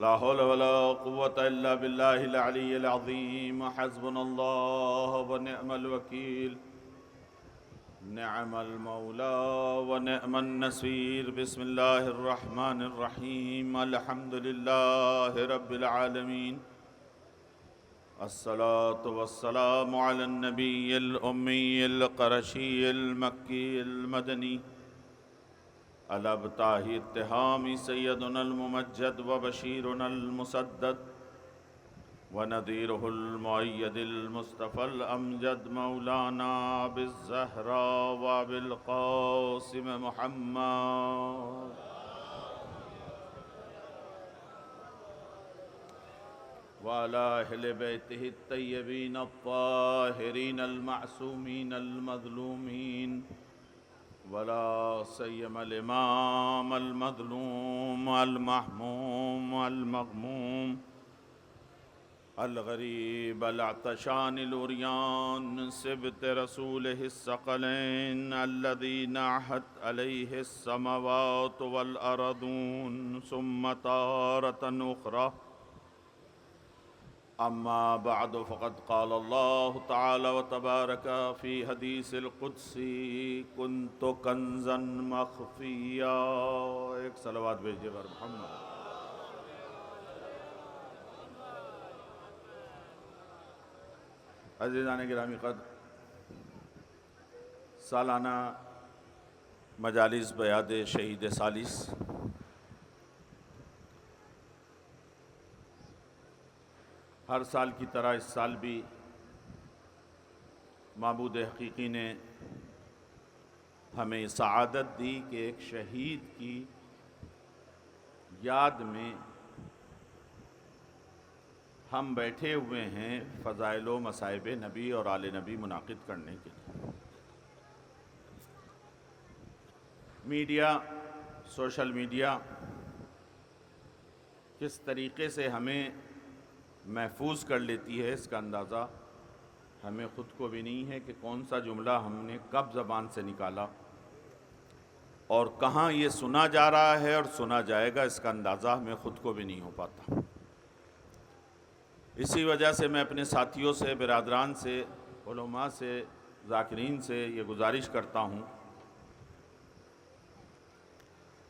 لا حول ولا قوة إلا بالله العلي العظيم. حسبنا الله ونعم الوكيل. نعم المولى ونعم النصير. بسم الله الرحمن الرحيم. الحمد لله رب العالمين. الصلاة والسلام على النبي الأمي القرشي المكي المدني الابتاہی اتہامی سیدنا الممجد وبشیرنا المسدد ونذیرہ المؤید المصطفى الامجد مولانا بالزہراء وبالقاسم محمد وعلى اہل بیتہ الطیبین الطاہرین المعصومین المظلومین ولا سيما الإمام المظلوم المحموم المغموم الغريب العطشان العريان سبط رسوله الثقلين الذي نعت عليه السماوات والأرضون ثم تارة أخرى. أما بعد فقد قال الله تعالى وتبارك في حديث القدسي كنت كنزا مخفيا. ایک صلوات بھیجئے بر محمد. عزیزان گرامی قدر، سالانہ مجالس بیعت شہید ثالث ہر سال کی طرح اس سال بھی معبود حقیقی نے ہمیں سعادت دی کہ ایک شہید کی یاد میں ہم بیٹھے ہوئے ہیں فضائل و مصائب نبی اور آل نبی منعقد کرنے کے لیے. میڈیا، سوشل میڈیا کس طریقے سے ہمیں محفوظ کر لیتی ہے، اس کا اندازہ ہمیں خود کو بھی نہیں ہے کہ کون سا جملہ ہم نے کب زبان سے نکالا اور کہاں یہ سنا جا رہا ہے اور سنا جائے گا، اس کا اندازہ ہمیں خود کو بھی نہیں ہو پاتا. اسی وجہ سے میں اپنے ساتھیوں سے، برادران سے، علماء سے، ذاکرین سے یہ گزارش کرتا ہوں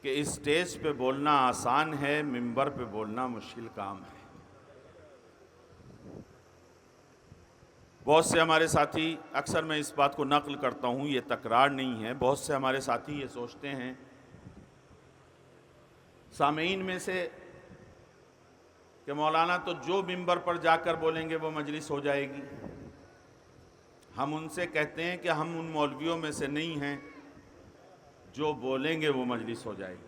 کہ اس اسٹیج پہ بولنا آسان ہے، منبر پہ بولنا مشکل کام ہے. بہت سے ہمارے ساتھی، اکثر میں اس بات کو نقل کرتا ہوں، یہ تکرار نہیں ہے، بہت سے ہمارے ساتھی یہ سوچتے ہیں سامعین میں سے کہ مولانا تو جو منبر پر جا کر بولیں گے وہ مجلس ہو جائے گی. ہم ان سے کہتے ہیں کہ ہم ان مولویوں میں سے نہیں ہیں جو بولیں گے وہ مجلس ہو جائے گی.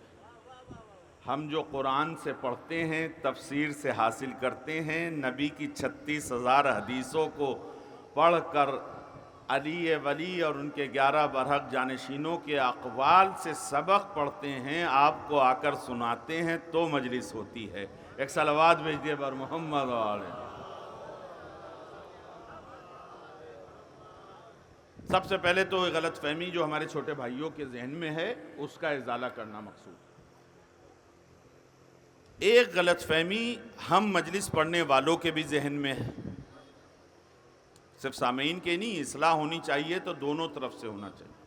ہم جو قرآن سے پڑھتے ہیں، تفسیر سے حاصل کرتے ہیں، نبی کی 36,000 حدیثوں کو پڑھ کر علی ولی اور ان کے 11 برحق جانشینوں کے اقوال سے سبق پڑھتے ہیں، آپ کو آ کر سناتے ہیں تو مجلس ہوتی ہے. ایک صلوات بھیج دیے بر محمد والے. سب سے پہلے تو غلط فہمی جو ہمارے چھوٹے بھائیوں کے ذہن میں ہے اس کا ازالہ کرنا مقصود. ایک غلط فہمی ہم مجلس پڑھنے والوں کے بھی ذہن میں ہے، صرف سامعین کے نہیں. اصلاح ہونی چاہیے تو دونوں طرف سے ہونا چاہیے.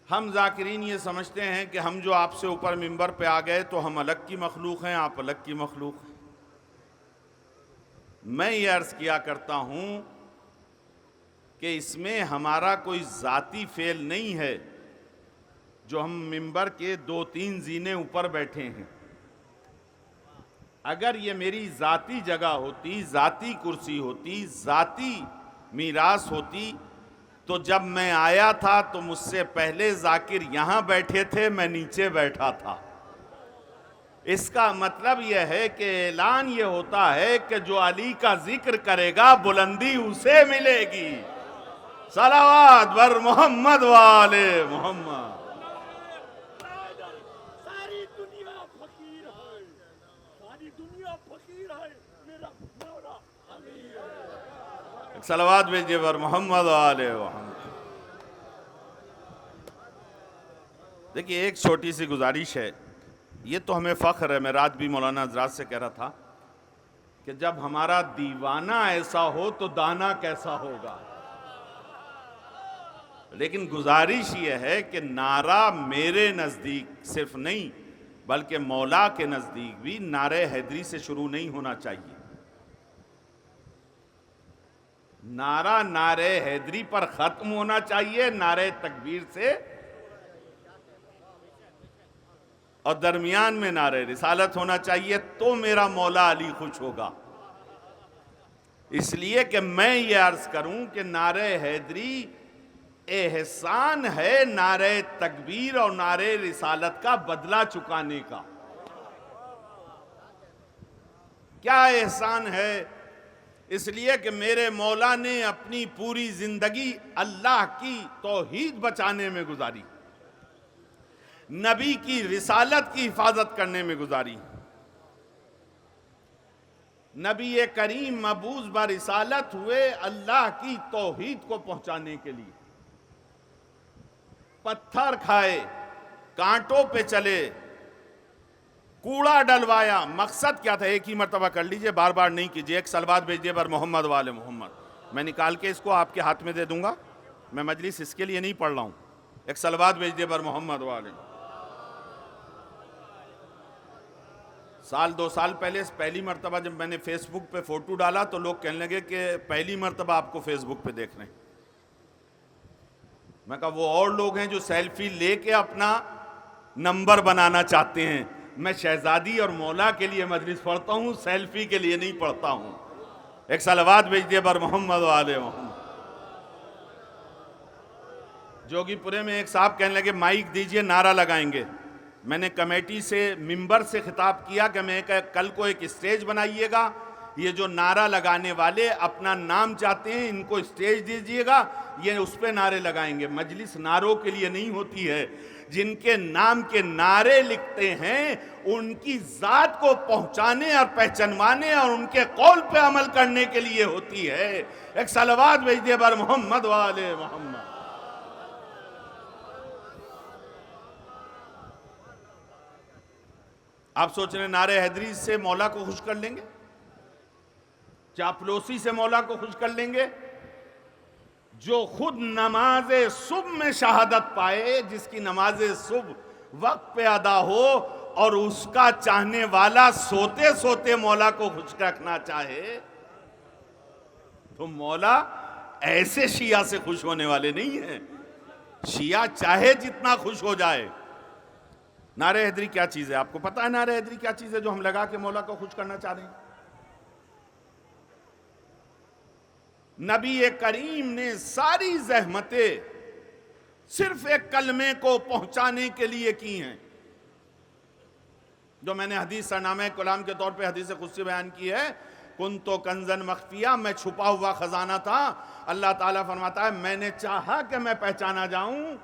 ہم ذاکرین یہ سمجھتے ہیں کہ ہم جو آپ سے اوپر منبر پہ آ گئے تو ہم الگ کی مخلوق ہیں، آپ الگ کی مخلوق ہیں. میں یہ عرض کیا کرتا ہوں کہ اس میں ہمارا کوئی ذاتی فعل نہیں ہے جو ہم منبر کے 2-3 زینے اوپر بیٹھے ہیں. اگر یہ میری ذاتی جگہ ہوتی، ذاتی کرسی ہوتی، ذاتی میراث ہوتی تو جب میں آیا تھا تو مجھ سے پہلے ذاکر یہاں بیٹھے تھے، میں نیچے بیٹھا تھا. اس کا مطلب یہ ہے کہ اعلان یہ ہوتا ہے کہ جو علی کا ذکر کرے گا بلندی اسے ملے گی. صلوات بر محمد والے محمد. صلوات بھیجئے بر محمد والے محمد. دیکھیے ایک چھوٹی سی گزارش ہے یہ تو ہمیں فخر ہے. میں رات بھی مولانا حضرات سے کہہ رہا تھا کہ جب ہمارا دیوانہ ایسا ہو تو دانا کیسا ہوگا. لیکن گزارش یہ ہے کہ نعرہ میرے نزدیک صرف نہیں بلکہ مولا کے نزدیک بھی نعرہ حیدری سے شروع نہیں ہونا چاہیے. نعرہ حیدری پر ختم ہونا چاہیے، نعرہ تکبیر سے، اور درمیان میں نعرہ رسالت ہونا چاہیے. تو میرا مولا علی خوش ہوگا. اس لیے کہ میں یہ عرض کروں کہ نعرہ حیدری احسان ہے نعرہ تکبیر اور نعرہ رسالت کا بدلہ چکانے کا. کیا احسان ہے؟ اس لیے کہ میرے مولا نے اپنی پوری زندگی اللہ کی توحید بچانے میں گزاری، نبی کی رسالت کی حفاظت کرنے میں گزاری. نبی کریم مبعوث برسالت ہوئے اللہ کی توحید کو پہنچانے کے لیے. پتھر کھائے، کانٹوں پہ چلے، کوڑا ڈلوایا. مقصد کیا تھا؟ ایک ہی مرتبہ کر لیجئے، بار بار نہیں کیجئے. ایک صلوات بھیجئے بر محمد وآل محمد. میں نکال کے اس کو آپ کے ہاتھ میں دے دوں گا. میں مجلس اس کے لیے نہیں پڑھ رہا ہوں. ایک صلوات بھیجئے بر محمد وآل محمد. سال 2 سال پہلے پہلی مرتبہ جب میں نے فیس بک پہ فوٹو ڈالا تو لوگ کہنے لگے کہ پہلی مرتبہ آپ کو فیس بک پہ دیکھ رہے ہیں. میں کہا وہ اور لوگ ہیں جو سیلفی لے کے اپنا نمبر بنانا چاہتے ہیں. میں شہزادی اور مولا کے لیے مجلس پڑھتا ہوں، سیلفی کے لیے نہیں پڑھتا ہوں. ایک صلوات بھیج دیے بر محمد وآل محمد. جوگی پورے میں ایک صاحب کہنے لگے مائک دیجئے، نعرہ لگائیں گے. میں نے کمیٹی سے ممبر سے خطاب کیا کہ میں کل کو ایک اسٹیج بنائیے گا، یہ جو نعرہ لگانے والے اپنا نام چاہتے ہیں ان کو اسٹیج دیجئے گا، یہ اس پہ نعرے لگائیں گے. مجلس نعروں کے لیے نہیں ہوتی ہے. جن کے نام کے نعرے لکھتے ہیں ان کی ذات کو پہنچانے اور پہچنوانے اور ان کے قول پہ عمل کرنے کے لیے ہوتی ہے. ایک صلوات بھیج دے بر محمد وآل محمد. آپ سوچ رہے ہیں نعرہ حیدری سے مولا کو خوش کر لیں گے؟ چاپلوسی سے مولا کو خوش کر لیں گے؟ جو خود نماز صبح میں شہادت پائے، جس کی نماز صبح وقت پہ ادا ہو اور اس کا چاہنے والا سوتے سوتے مولا کو خوش رکھنا چاہے، تو مولا ایسے شیعہ سے خوش ہونے والے نہیں ہیں. شیعہ چاہے جتنا خوش ہو جائے. نعرہ حیدری کیا چیز ہے؟ آپ کو پتا ہے نعرہ حیدری کیا چیز ہے جو ہم لگا کے مولا کو خوش کرنا چاہ رہے ہیں؟ نبی کریم نے ساری زحمتیں صرف ایک کلمے کو پہنچانے کے لیے کی ہیں. جو میں نے حدیث سرنامہ کلام کے طور پہ حدیث قدسی بیان کی ہے، کنتو کنزن مخفیہ، میں چھپا ہوا خزانہ تھا. اللہ تعالیٰ فرماتا ہے میں نے چاہا کہ میں پہچانا جاؤں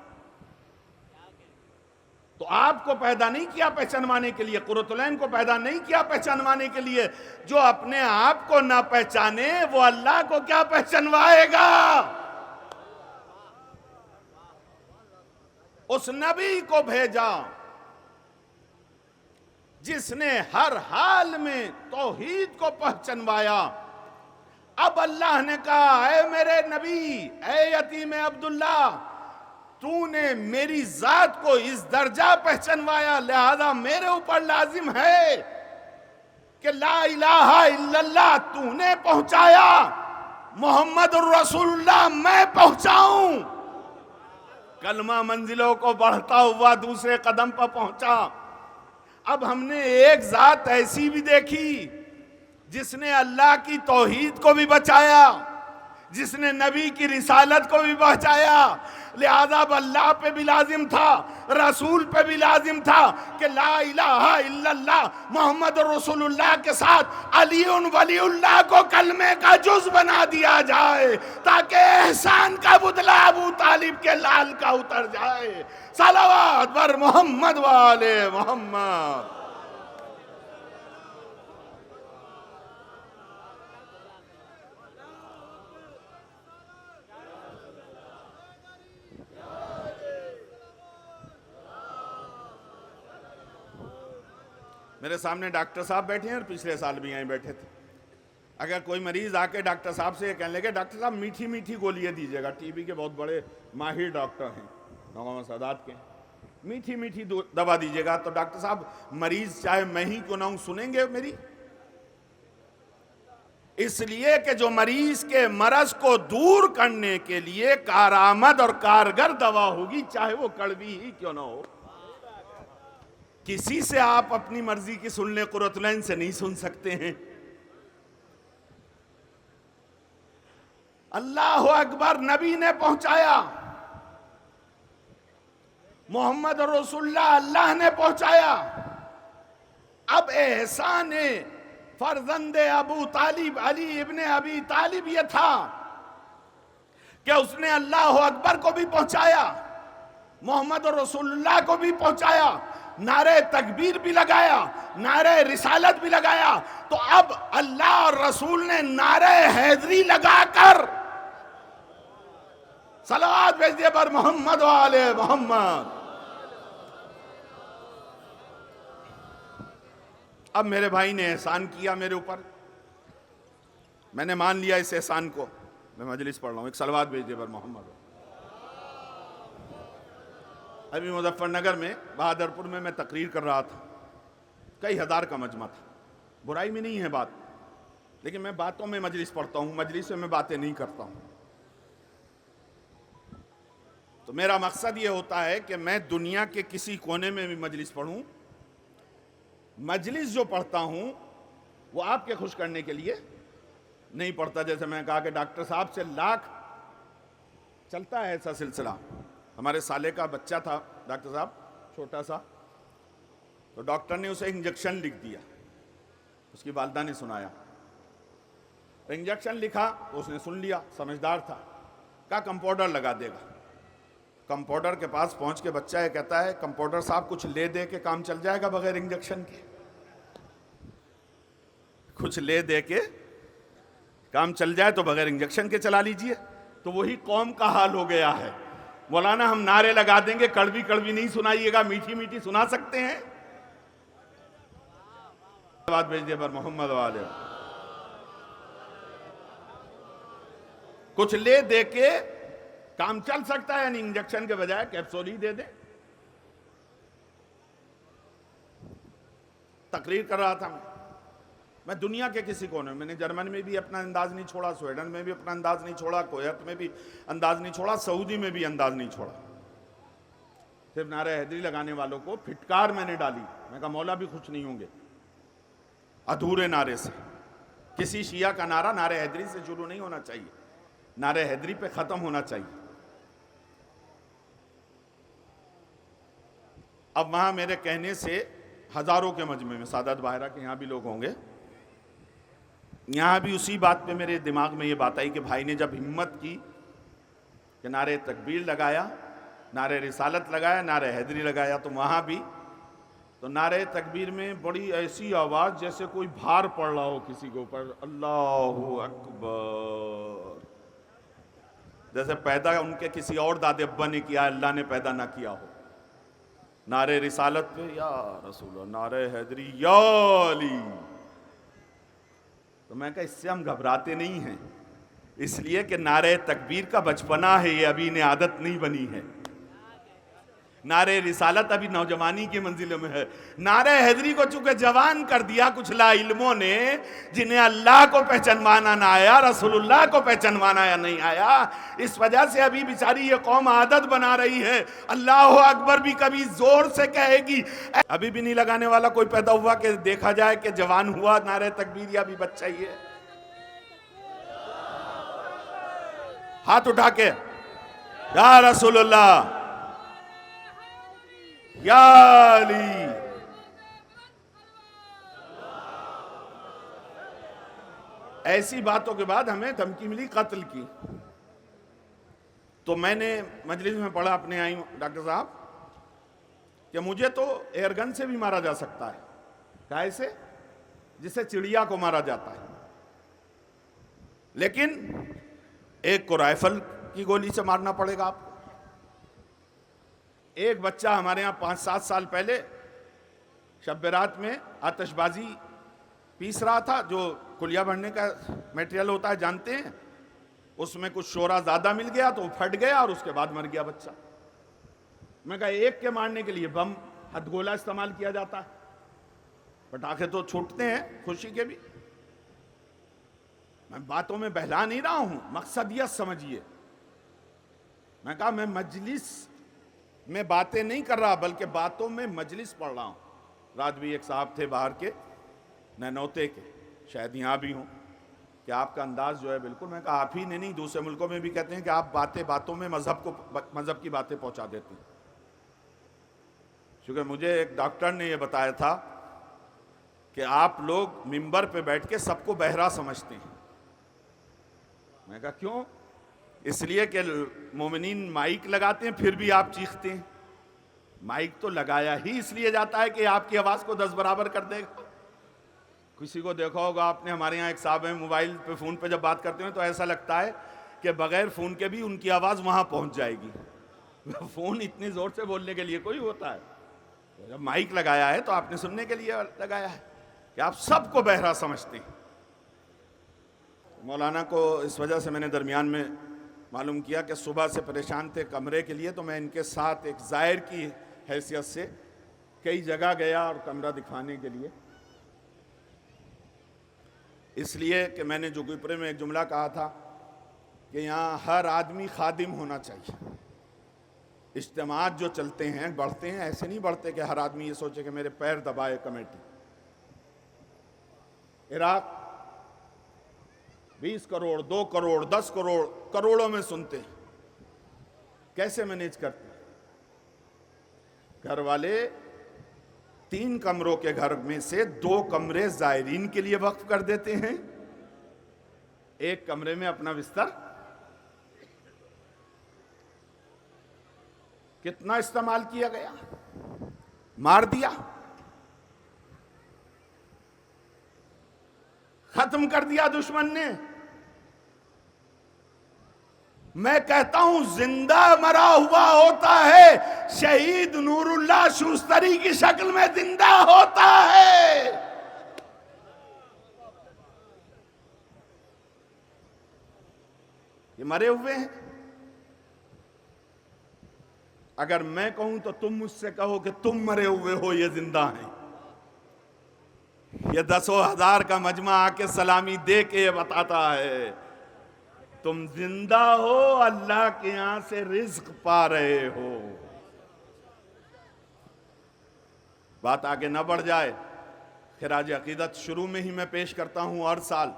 تو آپ کو پیدا نہیں کیا پہچانوانے کے لیے، قرۃ العین کو پیدا نہیں کیا پہچانوانے کے لیے. جو اپنے آپ کو نہ پہچانے وہ اللہ کو کیا پہچانوائے گا؟ اس نبی کو بھیجا جس نے ہر حال میں توحید کو پہچانوایا. اب اللہ نے کہا اے میرے نبی، اے یتیم عبداللہ، تو نے میری ذات کو اس درجہ پہچانوایا، لہذا میرے اوپر لازم ہے کہ لا الہ الا اللہ تو نے پہنچایا، محمد الرسول اللہ میں پہنچاؤں. کلمہ منزلوں کو بڑھتا ہوا دوسرے قدم پر پہنچا. اب ہم نے ایک ذات ایسی بھی دیکھی جس نے اللہ کی توحید کو بھی بچایا، جس نے نبی کی رسالت کو بھی بچایا. لہذا اب اللہ پہ بھی لازم تھا، رسول پہ بھی لازم تھا کہ لا الہ الا اللہ محمد رسول اللہ کے ساتھ علی ولی اللہ کو کلمے کا جز بنا دیا جائے تاکہ احسان کا بدلہ ابو طالب کے لال کا اتر جائے. صلوات بر محمد وآل محمد. میرے سامنے ڈاکٹر صاحب بیٹھے ہیں اور پچھلے سال بھی یہیں بیٹھے تھے. اگر کوئی مریض آ کے ڈاکٹر صاحب سے یہ کہنے لگے ڈاکٹر صاحب میٹھی میٹھی گولیاں دیجیے گا، ٹی بی کے بہت بڑے ماہر ڈاکٹر ہیں محمد سادات کے، میٹھی میٹھی دوا دیجیے گا، تو ڈاکٹر صاحب مریض چاہے میں ہی کیوں نہ ہوں سنیں گے میری؟ اس لیے کہ جو مریض کے مرض کو دور کرنے کے لیے کارآمد اور کارگر دوا ہوگی، چاہے وہ کڑوی ہی کیوں نہ ہو. کسی سے آپ اپنی مرضی کی سن لیں، قرۃ العین سے نہیں سن سکتے ہیں. اللہ اکبر، نبی نے پہنچایا، محمد رسول اللہ نے پہنچایا. اب احسان فرزند ابو طالب علی ابن ابی طالب یہ تھا کہ اس نے اللہ اکبر کو بھی پہنچایا، محمد رسول اللہ کو بھی پہنچایا، نعرہ تکبیر بھی لگایا، نعرہ رسالت بھی لگایا. تو اب اللہ اور رسول نے نعرہ حیدری لگا کر صلوات بھیجیے پر محمد و آل محمد. اب میرے بھائی نے احسان کیا میرے اوپر، میں نے مان لیا اس احسان کو. میں مجلس پڑھ رہا ہوں، ایک صلوات بھیجیے پر محمد. ابھی مظفر نگر میں بہادرپور میں تقریر کر رہا تھا، کئی ہزار کا مجمع تھا. برائی میں نہیں ہے بات، لیکن میں باتوں میں مجلس پڑھتا ہوں، مجلس میں باتیں نہیں کرتا ہوں. تو میرا مقصد یہ ہوتا ہے کہ میں دنیا کے کسی کونے میں بھی مجلس پڑھوں، مجلس جو پڑھتا ہوں وہ آپ کے خوش کرنے کے لیے نہیں پڑھتا. جیسے میں نے کہا کہ ڈاکٹر صاحب سے لاکھ چلتا ہے ایسا سلسلہ. ہمارے سالے کا بچہ تھا ڈاکٹر صاحب چھوٹا سا، تو ڈاکٹر نے اسے انجیکشن لکھ دیا، اس کی والدہ نے سنایا، انجیکشن لکھا تو اس نے سن لیا، سمجھدار تھا، کہا کمپاؤڈر لگا دے گا. کمپاؤڈر کے پاس پہنچ کے بچہ یہ کہتا ہے کمپاؤڈر صاحب کچھ لے دے کے کام چل جائے گا بغیر انجیکشن کے؟ کچھ لے دے کے کام چل جائے تو بغیر انجیکشن کے چلا لیجئے. تو وہی قوم کا حال ہو گیا ہے. مولانا ہم نعرے لگا دیں گے، کڑوی کڑوی نہیں سنائیے گا، میٹھی میٹھی سنا سکتے ہیں. بات بھیج دے پر محمد والے. کچھ لے دے کے کام چل سکتا ہے، یعنی انجیکشن کے بجائے کیپسول ہی دے دیں. تقریر کر رہا تھا میں دنیا کے کسی کونے میں نے جرمن میں بھی اپنا انداز نہیں چھوڑا، سویڈن میں بھی اپنا انداز نہیں چھوڑا، کویت میں بھی انداز نہیں چھوڑا، سعودی میں بھی انداز نہیں چھوڑا. صرف نعرہ حیدری لگانے والوں کو پھٹکار میں نے ڈالی. میں کہا مولا بھی خوش نہیں ہوں گے ادھورے نعرے سے. کسی شیعہ کا نعرہ نعرہ حیدری سے شروع نہیں ہونا چاہیے، نعرہ حیدری پہ ختم ہونا چاہیے. اب وہاں میرے کہنے سے ہزاروں کے مجمع میں، سعادت باہرہ کے یہاں بھی لوگ ہوں گے، یہاں بھی اسی بات پہ میرے دماغ میں یہ بات آئی کہ بھائی نے جب ہمت کی کہ نعرہ تکبیر لگایا، نعرہ رسالت لگایا، نعرہ حیدری لگایا، تو وہاں بھی تو نعرہ تکبیر میں بڑی ایسی آواز جیسے کوئی بھار پڑ رہا ہو کسی کے اوپر، اللہ اکبر، جیسے پیدا ان کے کسی اور دادے ابا نے کیا، اللہ نے پیدا نہ کیا ہو. نعرہ رسالت پہ یا رسول اللہ، نعرہ حیدری یا علی. تو میں کہا اس سے ہم گھبراتے نہیں ہیں، اس لیے کہ نعرہ تکبیر کا بچپنا ہے، یہ ابھی انہیں عادت نہیں بنی ہے. نعرہ رسالت ابھی نوجوانی کی منزلوں میں ہے. نعرہ حیدری کو چونکہ جوان کر دیا کچھ لا علموں نے، جنہیں اللہ کو پہچانوانا نہ آیا، رسول اللہ کو پہچانوانا نہیں آیا، اس وجہ سے ابھی بیچاری یہ قوم عادت بنا رہی ہے. اللہ اکبر بھی کبھی زور سے کہے گی. ابھی بھی نہیں لگانے والا کوئی پیدا ہوا کہ دیکھا جائے کہ جوان ہوا نعرہ تکبیر، یا ابھی بچہ ہی ہے؟ ہاتھ اٹھا کے یا رسول اللہ یا علی. ایسی باتوں کے بعد ہمیں دھمکی ملی قتل کی. تو میں نے مجلس میں پڑھا اپنے آئی ڈاکٹر صاحب کہ مجھے تو ایئر گن سے بھی مارا جا سکتا ہے. کیسے؟ جسے چڑیا کو مارا جاتا ہے، لیکن ایک کو رائفل کی گولی سے مارنا پڑے گا آپ کو. ایک بچہ ہمارے ہاں 5-7 سال پہلے شب برات میں آتش بازی پیس رہا تھا، جو کلیہ بھرنے کا میٹیریل ہوتا ہے جانتے ہیں، اس میں کچھ شورا زیادہ مل گیا تو وہ پھٹ گیا اور اس کے بعد مر گیا بچہ۔ میں کہا ایک کے مارنے کے لیے بم ہتھ گولا استعمال کیا جاتا ہے، پٹاخے تو چھوٹتے ہیں خوشی کے بھی۔ میں باتوں میں بہلا نہیں رہا ہوں، مقصدیت سمجھیے۔ میں کہا میں مجلس میں باتیں نہیں کر رہا بلکہ باتوں میں مجلس پڑھ رہا ہوں۔ رات بھی ایک صاحب تھے باہر کے، نینوتے کے، شاید یہاں بھی ہوں، کہ آپ کا انداز جو ہے بالکل، میں کہا آپ ہی نے نہیں، دوسرے ملکوں میں بھی کہتے ہیں کہ آپ باتوں میں مذہب کی باتیں پہنچا دیتے ہیں۔ کیونکہ مجھے ایک ڈاکٹر نے یہ بتایا تھا کہ آپ لوگ ممبر پہ بیٹھ کے سب کو بہرا سمجھتے ہیں۔ میں کہا کیوں؟ اس لیے کہ مومنین مائک لگاتے ہیں پھر بھی آپ چیختے ہیں۔ مائک تو لگایا ہی اس لیے جاتا ہے کہ آپ کی آواز کو 10 برابر کر دے گا۔ کسی کو دیکھا ہوگا آپ نے، ہمارے یہاں ایک صاحب ہیں، موبائل پہ فون پہ جب بات کرتے ہیں تو ایسا لگتا ہے کہ بغیر فون کے بھی ان کی آواز وہاں پہنچ جائے گی۔ فون اتنی زور سے بولنے کے لیے کوئی ہوتا ہے؟ جب مائک لگایا ہے تو آپ نے سننے کے لیے لگایا ہے کہ آپ سب کو بہرا سمجھتے ہیں۔ مولانا کو اس وجہ سے میں نے درمیان میں معلوم کیا کہ صبح سے پریشان تھے کمرے کے لیے، تو میں ان کے ساتھ ایک زائر کی حیثیت سے کئی جگہ گیا اور کمرہ دکھانے کے لیے، اس لیے کہ میں نے جو گپرے میں ایک جملہ کہا تھا کہ یہاں ہر آدمی خادم ہونا چاہیے۔ اجتماعات جو چلتے ہیں بڑھتے ہیں، ایسے نہیں بڑھتے کہ ہر آدمی یہ سوچے کہ میرے پیر دبائے کمیٹی۔ عراق 20 کروڑ 2 کروڑ 10 کروڑ کروڑوں میں سنتے ہیں، کیسے مینیج کرتے ہیں؟ گھر والے 3 کمروں کے گھر میں سے 2 کمرے زائرین کے لیے وقف کر دیتے ہیں، ایک کمرے میں اپنا بستر۔ کتنا استعمال کیا گیا، مار دیا، ختم کر دیا دشمن نے۔ میں کہتا ہوں زندہ مرا ہوا ہوتا ہے، شہید نور اللہ شوستری کی شکل میں زندہ ہوتا ہے۔ یہ مرے ہوئے ہیں۔ اگر میں کہوں تو تم مجھ سے کہو کہ تم مرے ہوئے ہو، یہ زندہ ہیں۔ یہ 10,000 کا مجمع آ کے سلامی دے کے یہ بتاتا ہے تم زندہ ہو، اللہ کے یہاں سے رزق پا رہے ہو۔ بات آگے نہ بڑھ جائے، خراج عقیدت شروع میں ہی میں پیش کرتا ہوں ہر سال،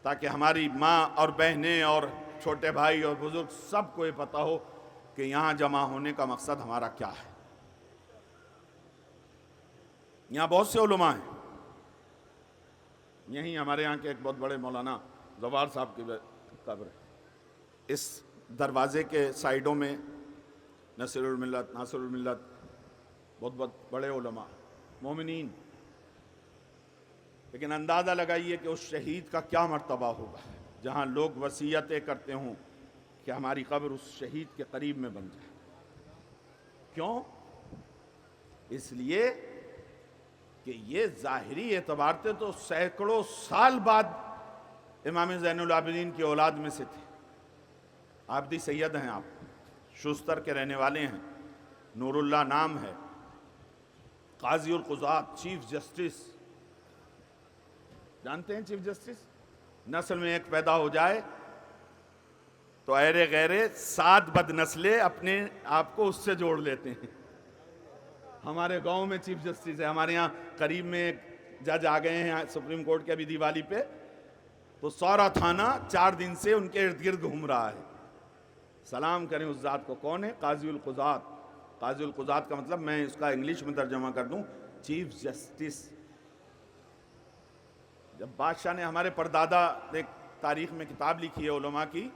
تاکہ ہماری ماں اور بہنیں اور چھوٹے بھائی اور بزرگ سب کو یہ پتہ ہو کہ یہاں جمع ہونے کا مقصد ہمارا کیا ہے۔ یہاں بہت سے علماء ہیں، یہیں ہمارے یہاں کے ایک بہت بڑے مولانا زوار صاحب کی قبر ہے۔ اس دروازے کے سائیڈوں میں ناصر الملت بہت بہت بڑے علماء مومنین، لیکن اندازہ لگائیے کہ اس شہید کا کیا مرتبہ ہوگا جہاں لوگ وصیتیں کرتے ہوں کہ ہماری قبر اس شہید کے قریب میں بن جائے۔ کیوں؟ اس لیے کہ یہ ظاہری اعتبار سے تو سینکڑوں سال بعد امام زین العابدین کی اولاد میں سے تھے۔ عابدی سید ہیں آپ، شوستر کے رہنے والے ہیں، نور اللہ نام ہے، قاضی القضات، چیف جسٹس، جانتے ہیں چیف جسٹس؟ نسل میں ایک پیدا ہو جائے تو ایرے غیرے 7 بد نسلیں اپنے آپ کو اس سے جوڑ لیتے ہیں۔ ہمارے گاؤں میں چیف جسٹس ہے، ہمارے یہاں قریب میں ایک جج آ گئے ہیں سپریم کورٹ کے ابھی دیوالی پہ، تو سارا تھانہ 4 دن سے ان کے ارد گرد گھوم رہا ہے۔ سلام کریں اس ذات کو، کون ہے؟ قاضی القضات۔ قاضی القضات کا مطلب میں اس کا انگلش میں ترجمہ کر دوں، چیف جسٹس۔ جب بادشاہ نے، ہمارے پردادا ایک تاریخ میں کتاب لکھی ہے علماء کی،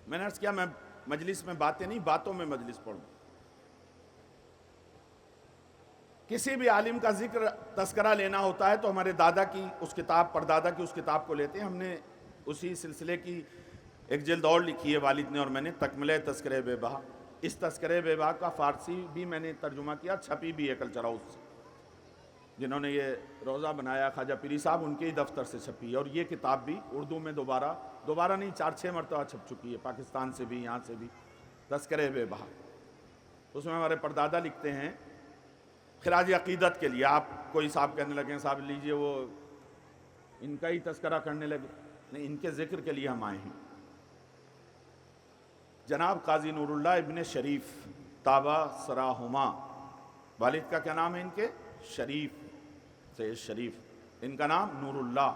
میں نے عرض کیا میں مجلس میں باتیں نہیں، باتوں میں مجلس پڑھوں۔ کسی بھی عالم کا ذکر تذکرہ لینا ہوتا ہے تو ہمارے دادا کی اس کتاب، پردادا کی اس کتاب کو لیتے ہیں۔ ہم نے اسی سلسلے کی ایک جلد اور لکھی ہے والد نے اور میں نے، تکملہ تذکرہ بے بہا۔ اس تذکرہ بے باک کا فارسی بھی میں نے ترجمہ کیا، چھپی بھی ہے کلچر ہاؤس سے، جنہوں نے یہ روزہ بنایا خواجہ پیری صاحب، ان کے ہی دفتر سے چھپی ہے۔ اور یہ کتاب بھی اردو میں دوبارہ نہیں 4-6 مرتبہ چھپ چکی ہے، پاکستان سے بھی، یہاں سے بھی، تذکرہ بے باک۔ اس میں ہمارے پردادا لکھتے ہیں خراج عقیدت کے لیے، آپ کوئی صاحب کہنے لگے صاحب لیجئے وہ ان کا ہی تذکرہ کرنے لگے، نہیں، ان کے ذکر کے لیے ہم آئے ہیں۔ جناب قاضی نور اللہ ابن شریف تابہ سراہما، والد کا کیا نام ہے ان کے؟ شریف، سید شریف، ان کا نام نور اللہ،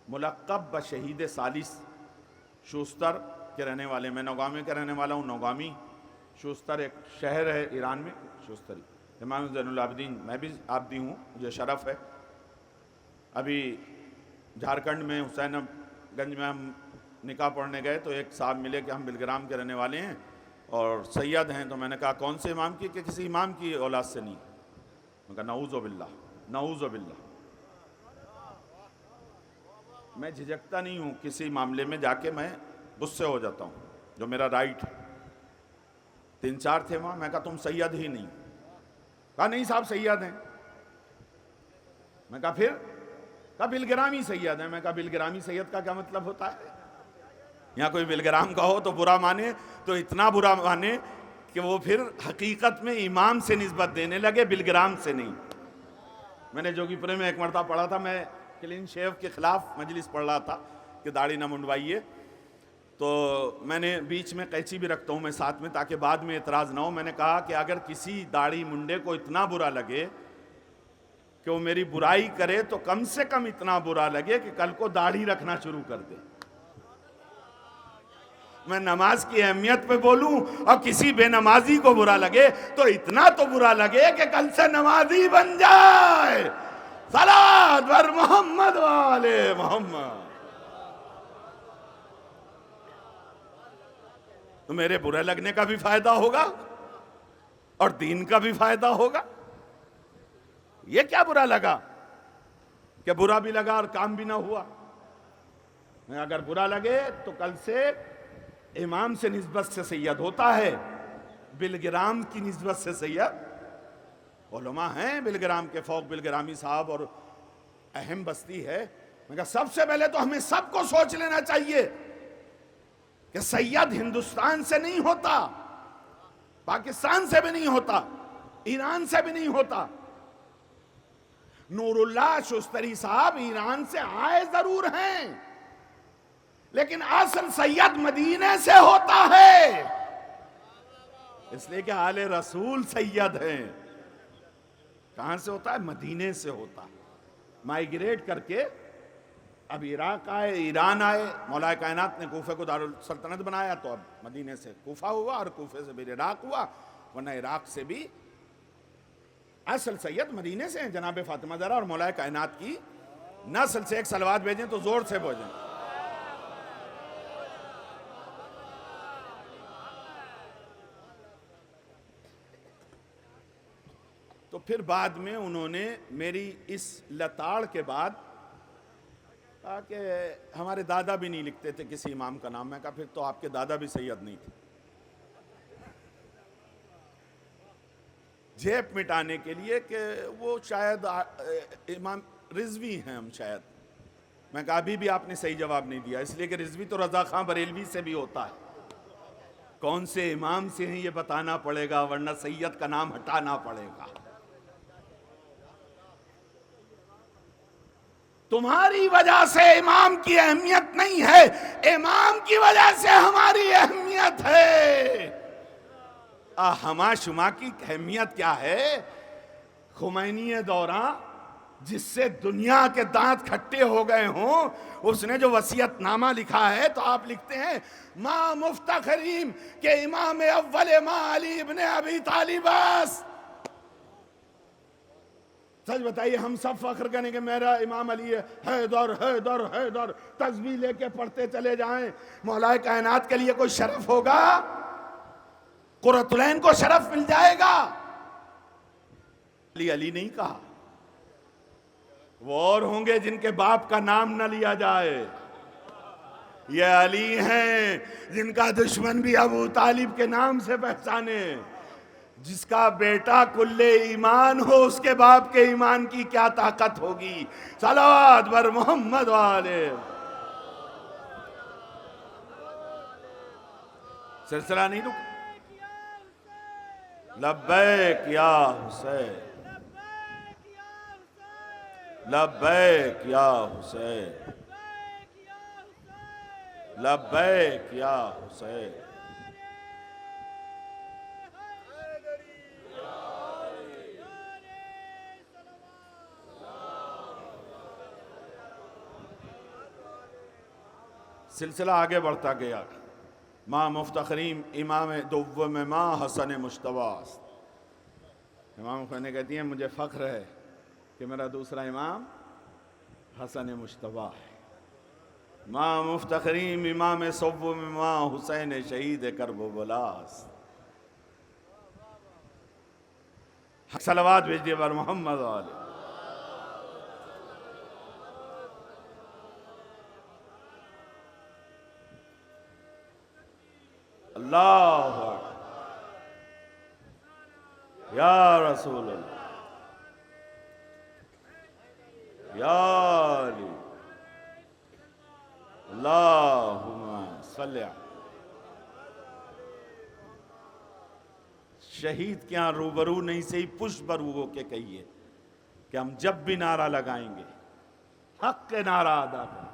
ملقب بشہید ثالث، شوستر کے رہنے والے، میں نوگامی کا رہنے والا ہوں، نوگامی شوستر ایک شہر ہے ایران میں، شوستری، امام زین العابدین، میں بھی عابدی ہوں، مجھے شرف ہے۔ ابھی جھارکھنڈ میں حسین گنج میں ہم نکاح پڑھنے گئے تو ایک صاحب ملے کہ ہم بلگرام کے رہنے والے ہیں اور سید ہیں، تو میں نے کہا کون سے امام کی؟ کہ کسی امام کی اولاد سے نہیں۔ میں کہا نعوذ باللہ، نعوذ باللہ۔ میں جھجکتا نہیں ہوں، کسی معاملے میں جا کے میں غصے ہو جاتا ہوں، جو میرا رائٹ ہے۔ 3-4 تھے وہاں، میں کہا تم سید ہی نہیں، کہا نہیں صاحب سید ہیں، میں کہا پھر؟ کہا بلگرامی سید ہیں، میں کہا بلگرامی سید کا کیا مطلب ہوتا ہے؟ یہاں کوئی بلگرام کا ہو تو برا مانے، تو اتنا برا مانے کہ وہ پھر حقیقت میں امام سے نسبت دینے لگے، بلگرام سے نہیں۔ میں نے جوگی پورے میں ایک مرتبہ پڑھا تھا، میں کلین شیو کے خلاف مجلس پڑھ رہا تھا کہ داڑھی نہ منڈوائیے، تو میں نے بیچ میں قینچی بھی رکھتا ہوں میں ساتھ میں تاکہ بعد میں اعتراض نہ ہو۔ میں نے کہا کہ اگر کسی داڑھی منڈے کو اتنا برا لگے کہ وہ میری برائی کرے تو کم سے کم اتنا برا لگے کہ کل کو داڑھی رکھنا شروع کر دے۔ میں نماز کی اہمیت پہ بولوں اور کسی بے نمازی کو برا لگے تو اتنا تو برا لگے کہ کل سے نمازی بن جائے۔ صلوات بر محمد والے محمد۔ تو میرے برے لگنے کا بھی فائدہ ہوگا اور دین کا بھی فائدہ ہوگا۔ یہ کیا برا لگا کہ برا بھی لگا اور کام بھی نہ ہوا؟ اگر برا لگے تو کل سے امام سے نسبت سے سید ہوتا ہے، بلگرام کی نسبت سے سید علماء ہیں بلگرام کے، فوق بلگرامی صاحب، اور اہم بستی ہے۔ میں کہا سب سے پہلے تو ہمیں سب کو سوچ لینا چاہیے کہ سید ہندوستان سے نہیں ہوتا، پاکستان سے بھی نہیں ہوتا، ایران سے بھی نہیں ہوتا۔ نور اللہ شوستری صاحب ایران سے آئے ضرور ہیں، لیکن اصل سید مدینے سے ہوتا ہے، اس لیے کہ آل رسول سید ہیں۔ کہاں سے ہوتا ہے؟ مدینے سے ہوتا ہے۔ مائیگریٹ کر کے اب عراق آئے، ایران آئے، مولا کائنات نے کوفہ کو دارالسلطنت بنایا تو اب مدینے سے کوفہ ہوا اور کوفہ سے بھی عراق ہوا، ورنہ عراق سے بھی اصل سید مدینے سے ہیں۔ جناب فاطمہ زہرا اور مولا کائنات کی نسل سے ایک صلوات بھیجیں تو زور سے بھیجیں۔ تو پھر بعد میں انہوں نے میری اس لتاڑ کے بعد کہا کہ ہمارے دادا بھی نہیں لکھتے تھے کسی امام کا نام۔ میں کہا پھر تو آپ کے دادا بھی سید نہیں تھے۔ جھیپ مٹانے کے لیے کہ وہ شاید امام رضوی ہیں، ہم شاید۔ میں کہا ابھی بھی آپ نے صحیح جواب نہیں دیا، اس لیے کہ رضوی تو رضا خان بریلوی سے بھی ہوتا ہے، کون سے امام سے ہیں یہ بتانا پڑے گا، ورنہ سید کا نام ہٹانا پڑے گا۔ تمہاری وجہ سے امام کی اہمیت نہیں ہے، امام کی وجہ سے ہماری اہمیت ہے۔ ہما شما کی اہمیت کیا ہے؟ خمینی دوراں جس سے دنیا کے دانت کھٹے ہو گئے ہوں، اس نے جو وصیت نامہ لکھا ہے تو آپ لکھتے ہیں ماں مفتخرین کہ امام اول ماں علی ابن ابی طالب بس۔ سچ بتائیے ہم سب فخر کریں کہ میرا امام علی ہے، حیدر حیدر حیدر، تسبیح لے کے پڑھتے چلے جائیں، مولا کائنات کے لیے کوئی شرف ہوگا؟ قرۃ العین کو شرف مل جائے گا؟ علی علی نہیں کہا، وہ اور ہوں گے جن کے باپ کا نام نہ لیا جائے۔ یہ علی ہیں جن کا دشمن بھی ابو طالب کے نام سے پہچانے. جس کا بیٹا کل ایمان ہو اس کے باپ کے ایمان کی کیا طاقت ہوگی. صلوات بر محمد والے. سلسلہ نہیں رکا. لبیک یا حسین لبیک یا حسین لبیک یا حسین. سلسلہ آگے بڑھتا گیا. ماں مفتخرین امام دوم ماں حسن مجتبیٰ. امام خانے کہتی ہیں مجھے فخر ہے کہ میرا دوسرا امام حسن مجتبیٰ ہے. ماں مفتخرین امام سوم ماں حسین شہید کربلا. صلوات بھیجیے بر محمد والے. اللہ یا رسول اللہ یا علی اللہم صلی. شہید کے ہاں روبرو نہیں سے ہی پش برو ہو کے کہیے کہ ہم جب بھی نعرہ لگائیں گے حق کے نعرہ ادا کریں.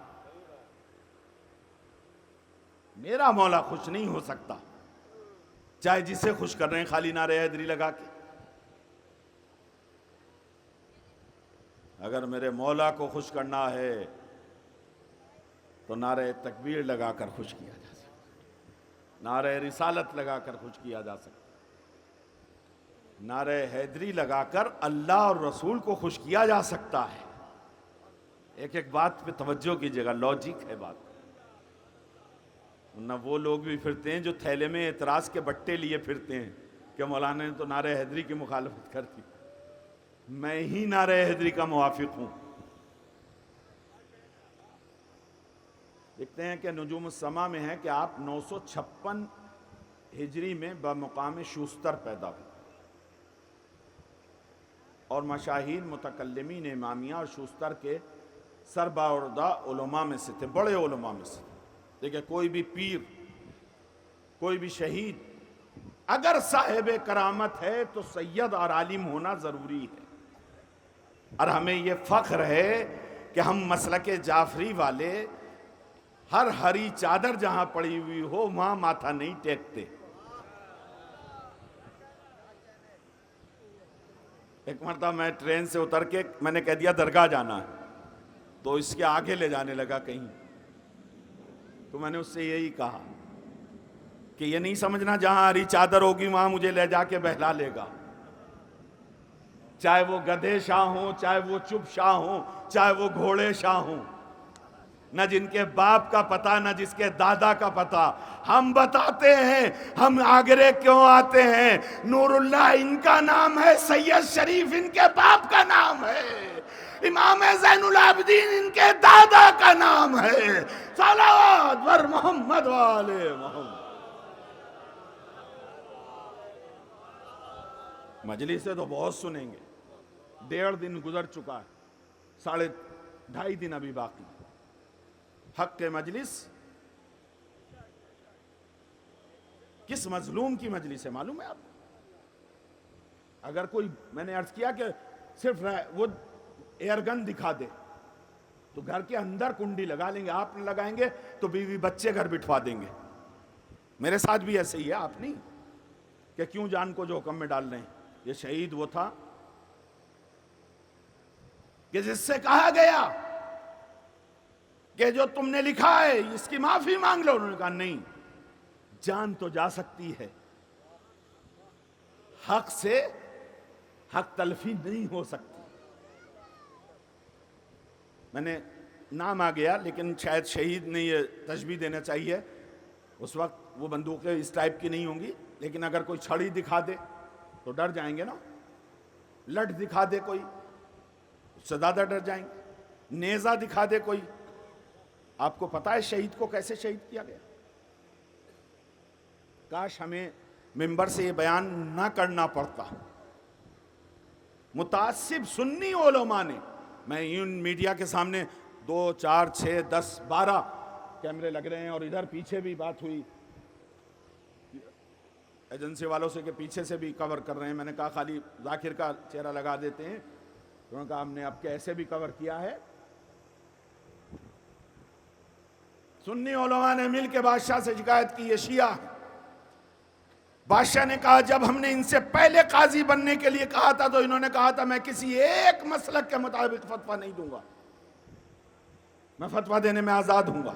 میرا مولا خوش نہیں ہو سکتا چاہے جسے خوش کر رہے ہیں خالی نعرہ حیدری لگا کے. اگر میرے مولا کو خوش کرنا ہے تو نعرہ تکبیر لگا کر خوش کیا جا سکتا, نعرہ رسالت لگا کر خوش کیا جا سکتا, نعرہ حیدری لگا کر اللہ اور رسول کو خوش کیا جا سکتا ہے. ایک ایک بات پہ توجہ کیجیے گا, لاجک ہے بات. ورنہ وہ لوگ بھی پھرتے ہیں جو تھیلے میں اعتراض کے بٹے لیے پھرتے ہیں کہ مولانا نے تو نعرہ حیدری کی مخالفت کر دی. میں ہی نعرہ حیدری کا موافق ہوں. دیکھتے ہیں کہ نجوم السما میں ہے کہ آپ 956 ہجری میں بمقام شوستر پیدا ہوئے اور مشاہیر متکلمین امامیہ اور شوستر کے سربردہ علماء میں سے تھے, بڑے علماء میں سے. دیکھیں کوئی بھی پیر, کوئی بھی شہید اگر صاحب کرامت ہے تو سید اور عالم ہونا ضروری ہے. اور ہمیں یہ فخر ہے کہ ہم مسلک جعفری والے ہر ہری چادر جہاں پڑی ہوئی ہو وہاں ماتھا نہیں ٹیکتے. ایک مرتبہ میں ٹرین سے اتر کے میں نے کہہ دیا درگاہ جانا ہے, تو اس کے آگے لے جانے لگا کہیں. تو میں نے اس سے یہی کہا کہ یہ نہیں سمجھنا جہاں ہری چادر ہوگی وہاں مجھے لے جا کے بہلا لے گا. چاہے وہ گدھے شاہ ہوں, چاہے وہ چپ شاہ ہوں, چاہے وہ گھوڑے شاہ ہوں, نہ جن کے باپ کا پتہ نہ جس کے دادا کا پتہ. ہم بتاتے ہیں ہم آگرے کیوں آتے ہیں. نور اللہ ان کا نام ہے, سید شریف ان کے باپ کا نام ہے, امام زین العابدین ان کے دادا کا نام ہے. صلوات بر محمد والے محمد. مجلس سے تو بہت سنیں گے, 1.5 دن گزر چکا ہے, 2.5 دن ابھی باقی. حق کے مجلس کس مظلوم کی مجلس ہے معلوم ہے آپ؟ اگر کوئی, میں نے عرض کیا کہ صرف وہ ایئر گن دکھا دے تو گھر کے اندر کنڈی لگا لیں گے. آپ لگائیں گے تو بیوی بچے گھر بٹھوا دیں گے. میرے ساتھ بھی ایسے ہی ہے, آپ نہیں کہ کیوں جان کو جو حکم میں ڈال رہے ہیں. یہ شہید وہ تھا کہ جس سے کہا گیا کہ جو تم نے لکھا ہے اس کی معافی مانگ لو. انہوں نے کہا نہیں, جان تو جا سکتی ہے, حق سے حق تلفی نہیں ہو سکتی. میں نے نام آ گیا لیکن شاید شہید نے یہ تشبیہ دینا چاہیے. اس وقت وہ بندوقیں اس ٹائپ کی نہیں ہوں گی, لیکن اگر کوئی چھڑی دکھا دے تو ڈر جائیں گے نا. لٹ دکھا دے کوئی اس سے زیادہ ڈر جائیں گے. نیزہ دکھا دے کوئی آپ کو پتا ہے شہید کو کیسے شہید کیا گیا؟ کاش ہمیں ممبر سے یہ بیان نہ کرنا پڑتا. متعصب سنی علماء نے، میں ان میڈیا کے سامنے 2 4 6 10 12 کیمرے لگ رہے ہیں، اور ادھر پیچھے بھی بات ہوئی ایجنسی والوں سے کہ پیچھے سے بھی کور کر رہے ہیں. میں نے کہا خالی ذاکر کا چہرہ لگا دیتے ہیں. انہوں نے کہا ہم نے اب کے ایسے بھی کور کیا ہے. سنی علماء نے مل کے بادشاہ سے شکایت کی یہ شیعہ ہیں. بادشاہ نے کہا جب ہم نے ان سے پہلے قاضی بننے کے لیے کہا تھا تو انہوں نے کہا تھا میں کسی ایک مسلک کے مطابق فتویٰ نہیں دوں گا، میں فتویٰ دینے میں آزاد ہوں گا.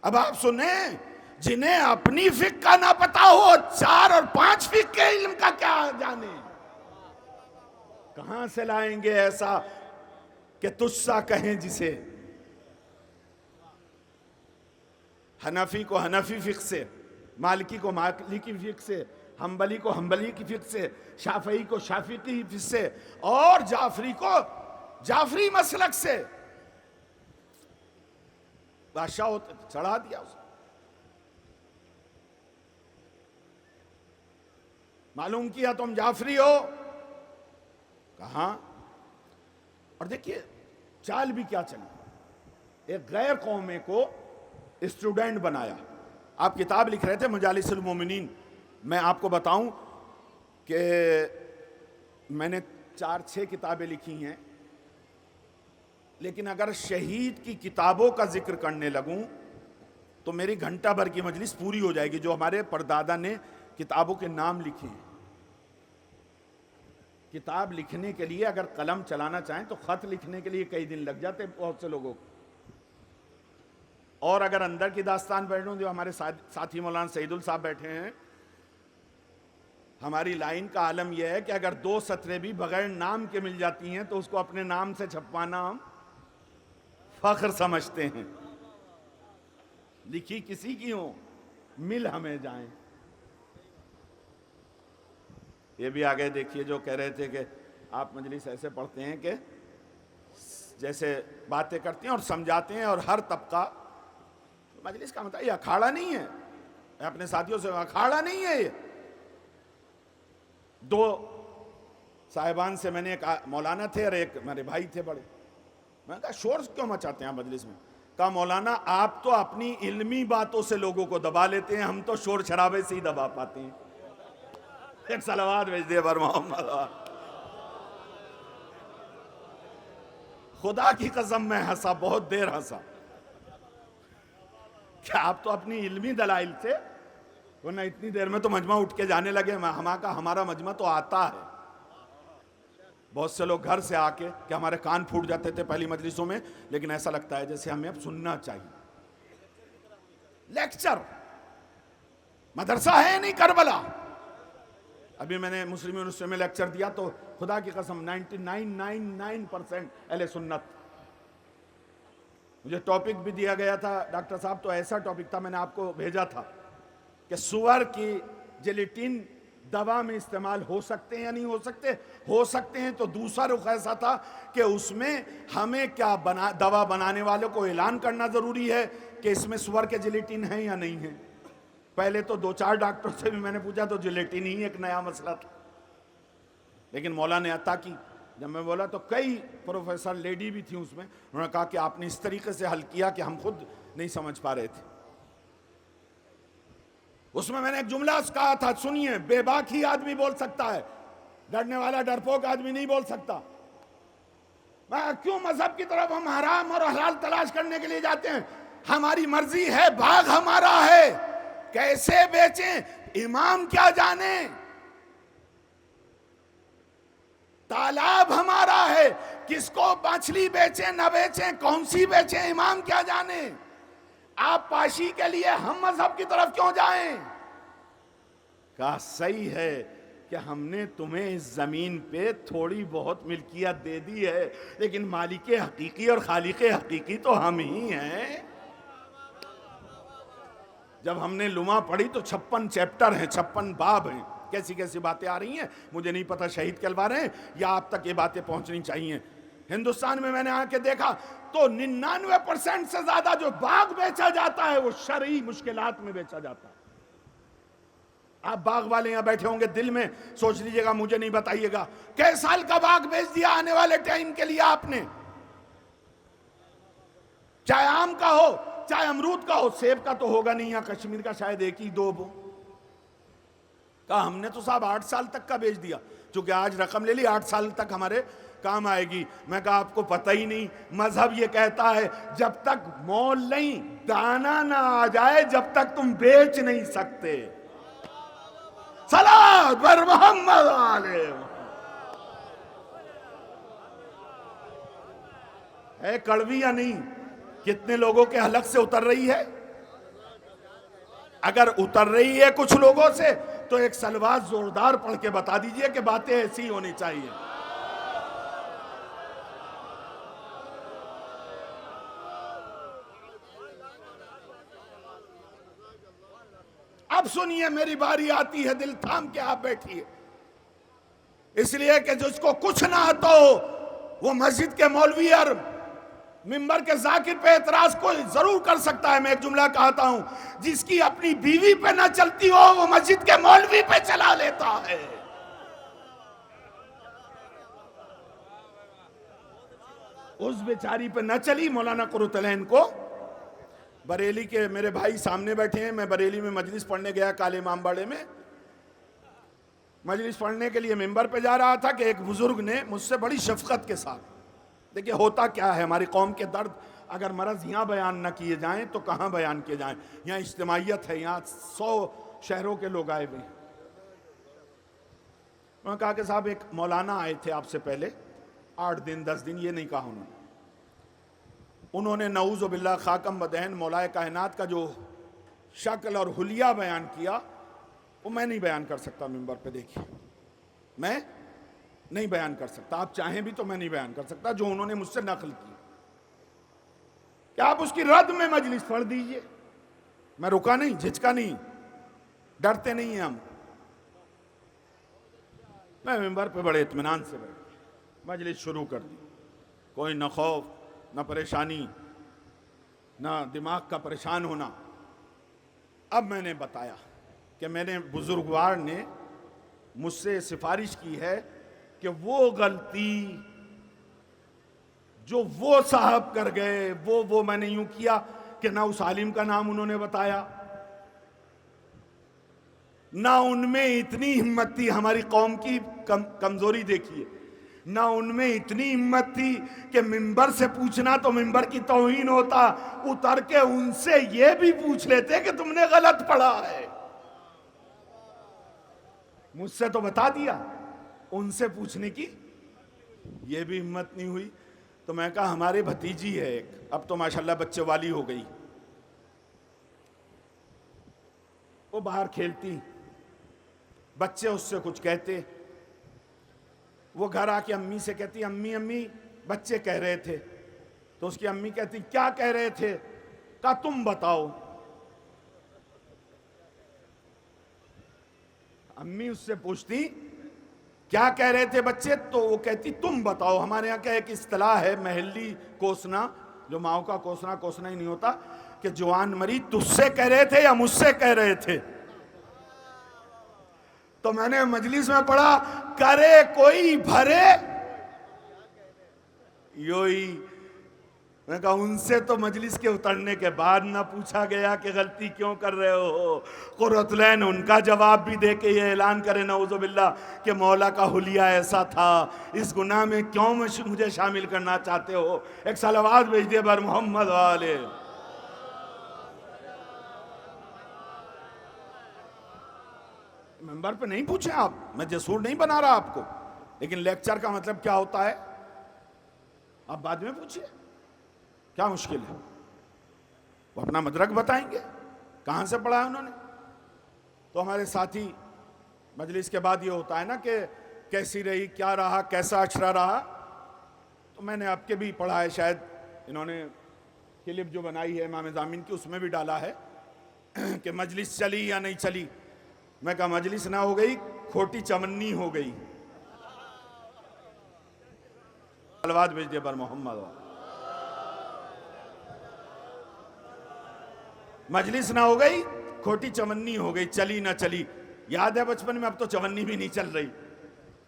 اب آپ سنیں، جنہیں اپنی فقہ کا نہ پتا ہو 4 اور 5 فقہ کے علم کا کیا جانے، کہاں سے لائیں گے ایسا کہ تجھ سا کہیں جسے؟ حنفی کو حنفی فقہ سے، مالکی کو مالکی فقہ سے، حنبلی کو حنبلی کی فقہ سے، شافعی کو شافعی کی فقہ سے، اور جعفری کو جعفری مسلک سے. بادشاہ ہوتا چڑھا دیا اسے. معلوم کیا تم جعفری ہو؟ کہاں؟ اور دیکھیے چال بھی کیا چلی. ایک غیر قومے کو اسٹوڈنٹ بنایا. آپ کتاب لکھ رہے تھے مجالس المومنین. میں آپ کو بتاؤں کہ میں نے 4-6 کتابیں لکھی ہیں، لیکن اگر شہید کی کتابوں کا ذکر کرنے لگوں تو میری گھنٹہ بھر کی مجلس پوری ہو جائے گی. جو ہمارے پردادا نے کتابوں کے نام لکھے ہیں. کتاب لکھنے کے لیے اگر قلم چلانا چاہیں تو خط لکھنے کے لیے کئی دن لگ جاتے بہت سے لوگوں کو. اور اگر اندر کی داستان بیٹھوں، جو ہمارے ساتھی مولانا سعید صاحب بیٹھے ہیں، ہماری لائن کا عالم یہ ہے کہ اگر 2 سطریں بھی بغیر نام کے مل جاتی ہیں تو اس کو اپنے نام سے چھپوانا ہم فخر سمجھتے ہیں. لکھی کسی کی ہوں، مل ہمیں جائیں. یہ بھی آگے دیکھیے جو کہہ رہے تھے کہ آپ مجلس ایسے پڑھتے ہیں کہ جیسے باتیں کرتے ہیں اور سمجھاتے ہیں، اور ہر طبقہ. مجلس کا مطلب یہ اکھاڑا نہیں ہے. میں اپنے ساتھیوں سے اکھاڑا نہیں ہے. یہ 2 صاحبان سے میں نے، ایک مولانا تھے اور ایک میرے بھائی تھے بڑے. میں نے کہا شور کیوں مچاتے ہیں آپ مجلس میں؟ کہا مولانا آپ تو اپنی علمی باتوں سے لوگوں کو دبا لیتے ہیں، ہم تو شور شرابے سے ہی دبا پاتے ہیں. ایک صلوات بھیج دے بر محمد. خدا کی قسم میں ہنسا، بہت دیر ہنسا کہ آپ تو اپنی علمی دلائل سے، ورنہ اتنی دیر میں تو مجمع اٹھ کے جانے لگے. ہمارا مجمع تو آتا ہے. بہت سے لوگ گھر سے آ کے کہ ہمارے کان پھوٹ جاتے تھے پہلی مجلسوں میں، لیکن ایسا لگتا ہے جیسے ہمیں اب سننا چاہیے. لیکچر مدرسہ ہے نہیں کربلا. ابھی میں نے مسلم یونیورسٹی میں لیکچر دیا تو خدا کی قسم 99.99% اہل سنت. مجھے ٹاپک بھی دیا گیا تھا ڈاکٹر صاحب، تو ایسا ٹاپک تھا، میں نے آپ کو بھیجا تھا کہ سور کی جیلیٹن دوا میں استعمال ہو سکتے ہیں یا نہیں ہو سکتے ہیں. تو دوسرا رخ ایسا تھا کہ اس میں ہمیں کیا دوا بنانے والوں کو اعلان کرنا ضروری ہے کہ اس میں سور کے جیلیٹن ہیں یا نہیں ہیں. پہلے تو 2-4 ڈاکٹر سے بھی میں نے پوچھا تو جیلیٹن ہی ایک نیا مسئلہ تھا. لیکن مولا نے عطا کی. جب میں بولا تو کئی پروفیسر لیڈی بھی تھیں اس میں، انہوں نے کہا کہ آپ نے اس طریقے سے حل کیا کہ ہم خود نہیں سمجھ پا رہے تھے. اس میں نے ایک جملہ کہا تھا، سنیے، بے باک ہی آدمی بول سکتا ہے، ڈرنے والا ڈرپوک آدمی نہیں بول سکتا. کیوں مذہب کی طرف ہم حرام اور حلال تلاش کرنے کے لیے جاتے ہیں؟ ہماری مرضی ہے، باغ ہمارا ہے، کیسے بیچیں امام کیا جانے. تالاب ہمارا ہے، کس کو مچھلی بیچیں نہ بیچیں، کون سی بیچیں امام کیا جانے. آپ پاشی کے لیے ہم مذہب کی طرف کیوں جائیں؟ کہا صحیح ہے کہ ہم نے تمہیں اس زمین پہ تھوڑی بہت ملکیت دے دی ہے، لیکن مالک حقیقی اور خالق حقیقی تو ہم ہی ہیں. جب ہم نے لما پڑھی تو 56 چیپٹر ہیں، 56 باب ہیں. کیسی کیسی باتیں آ رہی ہیں مجھے نہیں پتا، شہید کہلوا رہے ہیں یا آپ تک یہ باتیں پہنچنی چاہیے. ہندوستان میں نے آ کے دیکھا تو 99% سے زیادہ جو باغ بیچا جاتا ہے وہ شرعی مشکلات میں بیچا جاتا ہے. آپ باغ والے یہاں بیٹھے ہوں گے, دل میں سوچ لیجئے گا, مجھے نہیں بتائیے گا کئی سال کا باغ بیچ دیا آنے والے ٹائم کے لیے آپ نے, چاہے آم کا ہو چاہے امرود کا ہو. سیب کا تو ہوگا نہیں, یہاں کشمیر کا شاید ایک ہی دو ہو. کہا ہم نے تو صاحب 8 سال تک کا بیچ دیا, چونکہ آج رقم لے لی 8 سال تک ہمارے کام آئے گی. میں کہا آپ کو پتہ ہی نہیں, مذہب یہ کہتا ہے جب تک مول نہیں دانا نہ آ جائے جب تک تم بیچ نہیں سکتے. صلوات بر محمد علیہ. ہے کڑوی یا نہیں؟ کتنے لوگوں کے حلق سے اتر رہی ہے؟ اگر اتر رہی ہے کچھ لوگوں سے تو ایک صلوات زوردار پڑھ کے بتا دیجئے کہ باتیں ایسی ہونی چاہیے. اب سنیے, میری باری آتی ہے, دل تھام کے آپ بیٹھیے. اس لیے کہ جس کو کچھ نہ آتا ہو وہ مسجد کے مولوی اور ممبر کے ذاکر پہ اعتراض کوئی ضرور کر سکتا ہے. میں ایک جملہ کہتا ہوں, جس کی اپنی بیوی پہ نہ چلتی ہو وہ مسجد کے مولوی پہ چلا لیتا ہے. اس بیچاری پہ نہ چلی. مولانا قرۃ العین کو بریلی کے میرے بھائی سامنے بیٹھے ہیں, میں بریلی میں مجلس پڑھنے گیا کالے امام باڑے میں. مجلس پڑھنے کے لیے ممبر پہ جا رہا تھا کہ ایک بزرگ نے مجھ سے بڑی شفقت کے ساتھ, دیکھیں ہوتا کیا ہے, ہماری قوم کے درد اگر مرض یہاں بیان نہ کیے جائیں تو کہاں بیان کیے جائیں. یہاں اجتماعیت ہے, یہاں 100 شہروں کے لوگ آئے ہوئے ہیں. میں نے کہا کہ صاحب ایک مولانا آئے تھے آپ سے پہلے 8 دن 10 دن, یہ نہیں کہا انہوں نے نعوذ باللہ خاکم بدہن مولائے کائنات کا جو شکل اور حلیہ بیان کیا وہ میں نہیں بیان کر سکتا ممبر پہ. دیکھیے میں نہیں بیان کر سکتا, آپ چاہیں بھی تو میں نہیں بیان کر سکتا جو انہوں نے مجھ سے نقل کی. کیا آپ اس کی رد میں مجلس پڑھ دیجئے. میں رکا نہیں, جھجکا نہیں, ڈرتے نہیں ہیں ہم. میں ممبر پہ بڑے اطمینان سے بیٹھ مجلس شروع کر دی. کوئی نہ خوف نہ پریشانی نہ دماغ کا پریشان ہونا. اب میں نے بتایا کہ میں نے بزرگوار نے مجھ سے سفارش کی ہے کہ وہ غلطی جو وہ صاحب کر گئے وہ میں نے یوں کیا کہ نہ اس عالم کا نام انہوں نے بتایا, نہ ان میں اتنی ہمت تھی. ہماری قوم کی کمزوری دیکھیے, نہ ان میں اتنی ہمت تھی کہ ممبر سے پوچھنا تو ممبر کی توہین ہوتا, اتر کے ان سے یہ بھی پوچھ لیتے کہ تم نے غلط پڑھا ہے. مجھ سے تو بتا دیا, ان سے پوچھنے کی یہ بھی ہمت نہیں ہوئی. تو میں کہا ہمارے بھتیجی ہے ایک, اب تو ماشاءاللہ بچے والی ہو گئی, وہ باہر کھیلتی, بچے اس سے کچھ کہتے, وہ گھر آ کے امی سے کہتی امی بچے کہہ رہے تھے. تو اس کی امی کہتی کیا کہہ رہے تھے؟ کہا تم بتاؤ. امی اس سے پوچھتی کیا کہہ رہے تھے بچے, تو وہ کہتی تم بتاؤ. ہمارے یہاں کا ایک اصطلاح ہے محلی کوسنا, جو ماؤں کا کوسنا ہی نہیں ہوتا, کہ جوان مری تجھ سے کہہ رہے تھے یا مجھ سے کہہ رہے تھے. تو میں نے مجلس میں پڑھا کرے کوئی بھرے یوئی. میں کہا ان سے تو مجلس کے اترنے کے بعد نہ پوچھا گیا کہ غلطی کیوں کر رہے ہو. قرۃ العین ان کا جواب بھی دے کے یہ اعلان کرے نعوذ باللہ کہ مولا کا حلیہ ایسا تھا, اس گناہ میں کیوں مجھے شامل کرنا چاہتے ہو. ایک صلوات بھیج دے بر محمد والے. ممبر پہ نہیں پوچھیں آپ, میں جسور نہیں بنا رہا آپ کو, لیکن لیکچر کا مطلب کیا ہوتا ہے آپ بعد میں پوچھئے, کیا مشکل ہے. وہ اپنا مدرک بتائیں گے کہاں سے پڑھا ہے انہوں نے. تو ہمارے ساتھی مجلس کے بعد یہ ہوتا ہے نا کہ کیسی رہی, کیا رہا, کیسا اشرا رہا. تو میں نے آپ کے بھی پڑھا ہے, شاید انہوں نے کلپ جو بنائی ہے امام ضامن کی اس میں بھی ڈالا ہے کہ مجلس چلی یا نہیں چلی. میں کہا مجلس نہ ہو گئی, کھوٹی چمنی ہو گئی. صلوات بھیج دے بر محمد. مجلس نہ ہو گئی, کھوٹی چونی ہو گئی, چلی نہ چلی. یاد ہے بچپن میں, اب تو چونی بھی نہیں چل رہی,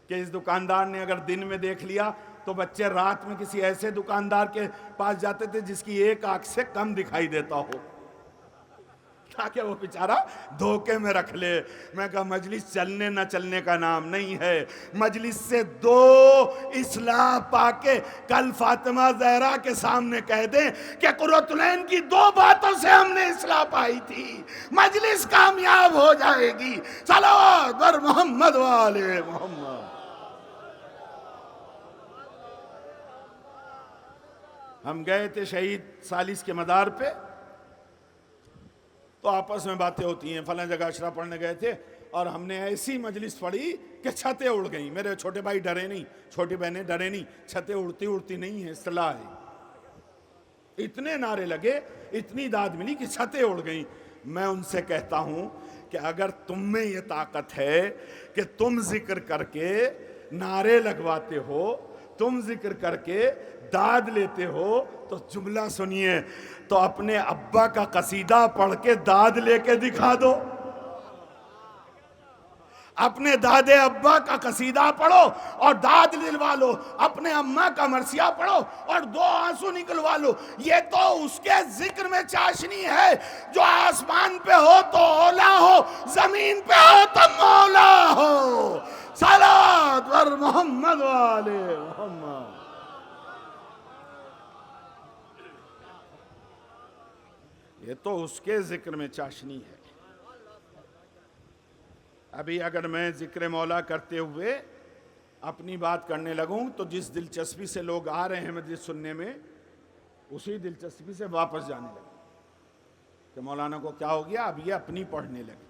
کہ اس دکاندار نے اگر دن میں دیکھ لیا تو بچے رات میں کسی ایسے دکاندار کے پاس جاتے تھے جس کی ایک آنکھ سے کم دکھائی دیتا ہو, تاکہ وہ بیچارہ دھوکے میں رکھ لے. میں کہا مجلس چلنے نہ چلنے کا نام نہیں ہے, مجلس سے دو اصلاح پا کے کل فاطمہ زہرا کے سامنے کہہ دیں کہ قرۃ العین کی 2 باتوں سے ہم نے اصلاح پائی تھی, مجلس کامیاب ہو جائے گی. صلوات بر محمد و آل محمد. ہم گئے تھے شہید ثالث کے مدار پہ, تو آپس میں باتیں ہوتی ہیں, فلاں جگہ اشرا پڑھنے گئے تھے اور ہم نے ایسی مجلس پڑھی کہ چھتیں اڑ گئیں. میرے چھوٹے بھائی ڈرے نہیں, چھوٹی بہنیں ڈرے نہیں, چھتیں اڑتی نہیں ہیں, اصطلاح ہے. اتنے نعرے لگے, اتنی داد ملی کہ چھتیں اڑ گئیں. میں ان سے کہتا ہوں کہ اگر تم میں یہ طاقت ہے کہ تم ذکر کر کے نعرے لگواتے ہو, تم ذکر کر کے داد لیتے ہو, تو جملہ سنیے, تو اپنے ابا کا قصیدہ پڑھ کے داد لے کے دکھا دو. اپنے دادے ابا کا قصیدہ پڑھو اور داد دلوا لو, اپنے اماں کا مرثیہ پڑھو اور 2 آنسو نکلوا لو. یہ تو اس کے ذکر میں چاشنی ہے جو آسمان پہ ہو تو اولا ہو, زمین پہ ہو تو مولا ہو. صلوات بر محمد و آل محمد. یہ تو اس کے ذکر میں چاشنی ہے. ابھی اگر میں ذکر مولا کرتے ہوئے اپنی بات کرنے لگوں تو جس دلچسپی سے لوگ آ رہے ہیں مجلس سننے میں, اسی دلچسپی سے واپس جانے لگے کہ مولانا کو کیا ہو گیا, اب یہ اپنی پڑھنے لگے.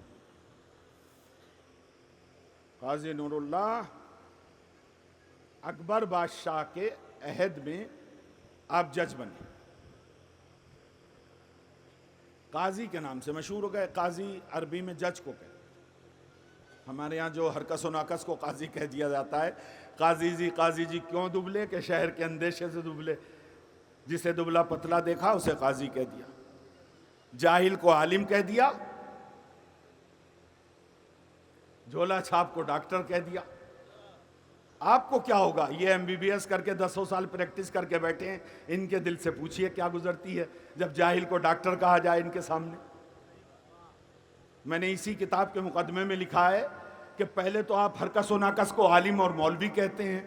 قاضی نور اللہ اکبر بادشاہ کے عہد میں آپ جج بنے, قاضی کے نام سے مشہور ہو گئے. قاضی عربی میں جج کو کہتے, ہمارے یہاں جو ہرکس و ناکس کو قاضی کہہ دیا جاتا ہے. قاضی جی کیوں دبلے, کہ شہر کے اندیشے سے دبلے. جسے دبلا پتلا دیکھا اسے قاضی کہہ دیا, جاہل کو عالم کہہ دیا, جھولا چھاپ کو ڈاکٹر کہہ دیا. آپ کو کیا ہوگا؟ یہ MBBS کر کے 10 سال پریکٹس کر کے بیٹھے ہیں, ان کے دل سے پوچھئے کیا گزرتی ہے جب جاہل کو ڈاکٹر کہا جائے ان کے سامنے. میں نے اسی کتاب کے مقدمے میں لکھا ہے کہ پہلے تو آپ ہرکس و ناکس کو عالم اور مولوی کہتے ہیں,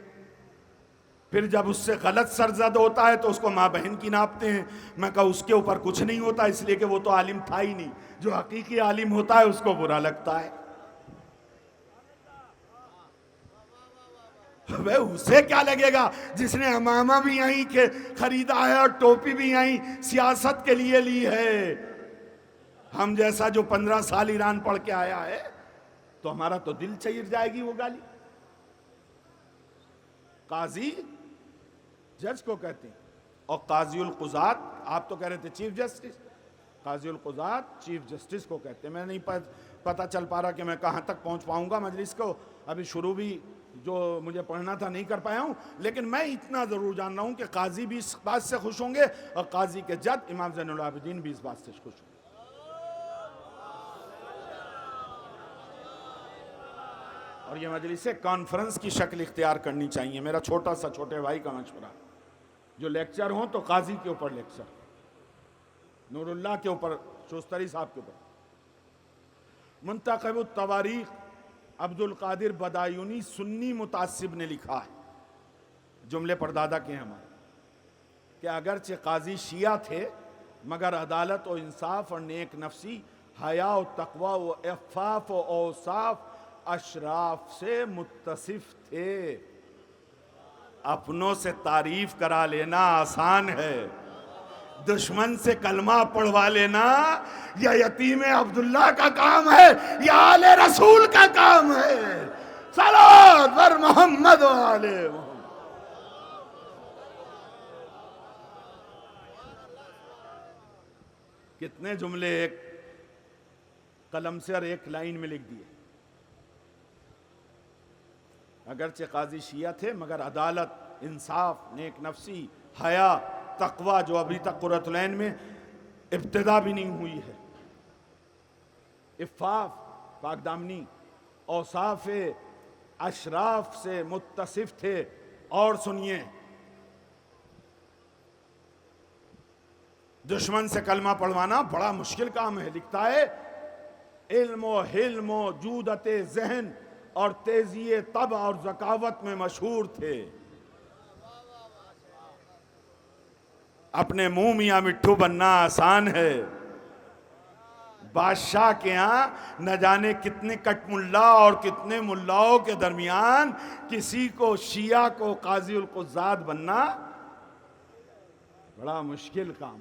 پھر جب اس سے غلط سرزد ہوتا ہے تو اس کو ماں بہن کی ناپتے ہیں. میں کہا اس کے اوپر کچھ نہیں ہوتا, اس لیے کہ وہ تو عالم تھا ہی نہیں. جو حقیقی عالم ہوتا ہے اس کو برا لگتا ہے. اسے کیا لگے گا جس نے امامہ بھی یہیں کے خریدا ہے اور ٹوپی بھی یہیں سیاست کے لیے لی ہے. ہم جیسا جو 15 سال ایران پڑھ کے آیا ہے تو ہمارا تو دل چیر جائے گی وہ گالی. قاضی جج کو کہتے ہیں, اور قاضی القضات, آپ تو کہہ رہے تھے چیف جسٹس, قاضی القضات چیف جسٹس کو کہتے ہیں. میں نہیں پتہ چل پا رہا کہ میں کہاں تک پہنچ پاؤں گا مجلس کو, ابھی شروع بھی جو مجھے پڑھنا تھا نہیں کر پایا ہوں, لیکن میں اتنا ضرور جان رہا ہوں کہ قاضی بھی اس بات سے خوش ہوں گے اور قاضی کے جج امام زین العابدین بھی اس بات سے خوش ہوں گے. اور یہ مجلس کانفرنس کی شکل اختیار کرنی چاہیے. میرا چھوٹے بھائی کا مشورہ, جو لیکچر ہوں تو قاضی کے اوپر لیکچر, نور اللہ کے اوپر, شوستری صاحب کے اوپر. منتخب التواریخ عبد القادر بدایونی سنی متعصب نے لکھا ہے, جملے پردادا کے ہیں ہمارے, کہ اگرچہ قاضی شیعہ تھے مگر عدالت و انصاف اور نیک نفسی, حیا و تقوی و عفاف و اوصاف اشراف سے متصف تھے. اپنوں سے تعریف کرا لینا آسان ہے, دشمن سے کلمہ پڑھوا لینا یا یتیم عبداللہ کا کام ہے یا آل رسول کا کام ہے. صلوات بر محمد و آل محمد. کتنے جملے ایک قلم سے اور ایک لائن میں لکھ دیے. اگرچہ قاضی شیعہ تھے مگر عدالت انصاف، نیک نفسی، حیا، تقوی، جو ابھی تک قرۃ العین میں ابتدا بھی نہیں ہوئی ہے، عفاف، پاک دامنی، اوصاف اشراف سے متصف تھے۔ اور سنیے، دشمن سے کلمہ پڑھوانا بڑا مشکل کام ہے۔ لکھتا ہے علم و حلم و جودت ذہن اور تیزی طبع اور ذکاوت میں مشہور تھے۔ اپنے منہ میاں مٹھو بننا آسان ہے، بادشاہ کے ہاں نہ جانے کتنے کٹ ملا اور کتنے ملاؤں کے درمیان کسی کو شیعہ کو قاضی القضات بننا بڑا مشکل کام،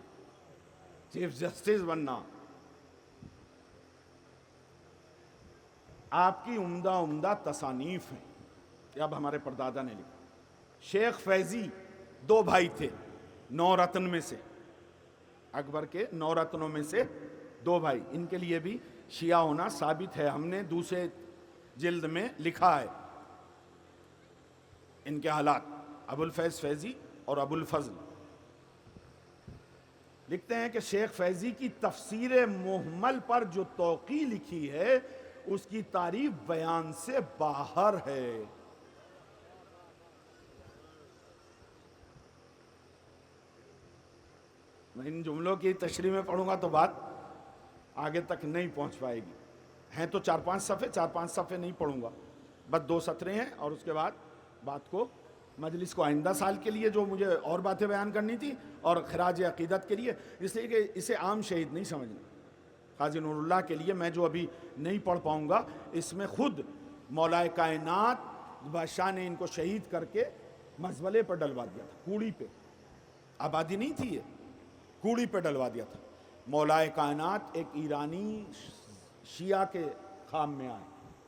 چیف جسٹس بننا۔ آپ کی عمدہ عمدہ تصانیف ہیں کہ اب ہمارے پردادا نے لکھا۔ شیخ فیضی 2 بھائی تھے، 9 رتن میں سے، اکبر کے 9 رتنوں میں سے 2 بھائی۔ ان کے لیے بھی شیعہ ہونا ثابت ہے، ہم نے دوسرے جلد میں لکھا ہے ان کے حالات۔ ابو الفیض فیضی اور ابو الفضل لکھتے ہیں کہ شیخ فیضی کی تفسیر محمل پر جو توقیع لکھی ہے اس کی تعریف بیان سے باہر ہے۔ میں ان جملوں کی تشریح میں پڑھوں گا تو بات آگے تک نہیں پہنچ پائے گی۔ ہیں تو 4-5 صفحے، 4-5 صفحے نہیں پڑھوں گا، بس 2 سطریں ہیں، اور اس کے بعد بات کو مجلس کو آئندہ سال کے لیے جو مجھے اور باتیں بیان کرنی تھی اور خراج عقیدت کے لیے، اس لیے کہ اسے عام شہید نہیں سمجھنا۔ قاضی نور اللہ کے لیے میں جو ابھی نہیں پڑھ پاؤں گا، اس میں خود مولا کائنات بادشاہ نے ان کو شہید کر کے مزبلے پر ڈلوا دیا تھا، کوڑی پہ، آبادی نہیں تھی یہ، کوڑی پہ ڈلوا دیا تھا۔ مولا کائنات ایک ایرانی شیعہ کے خام میں آئے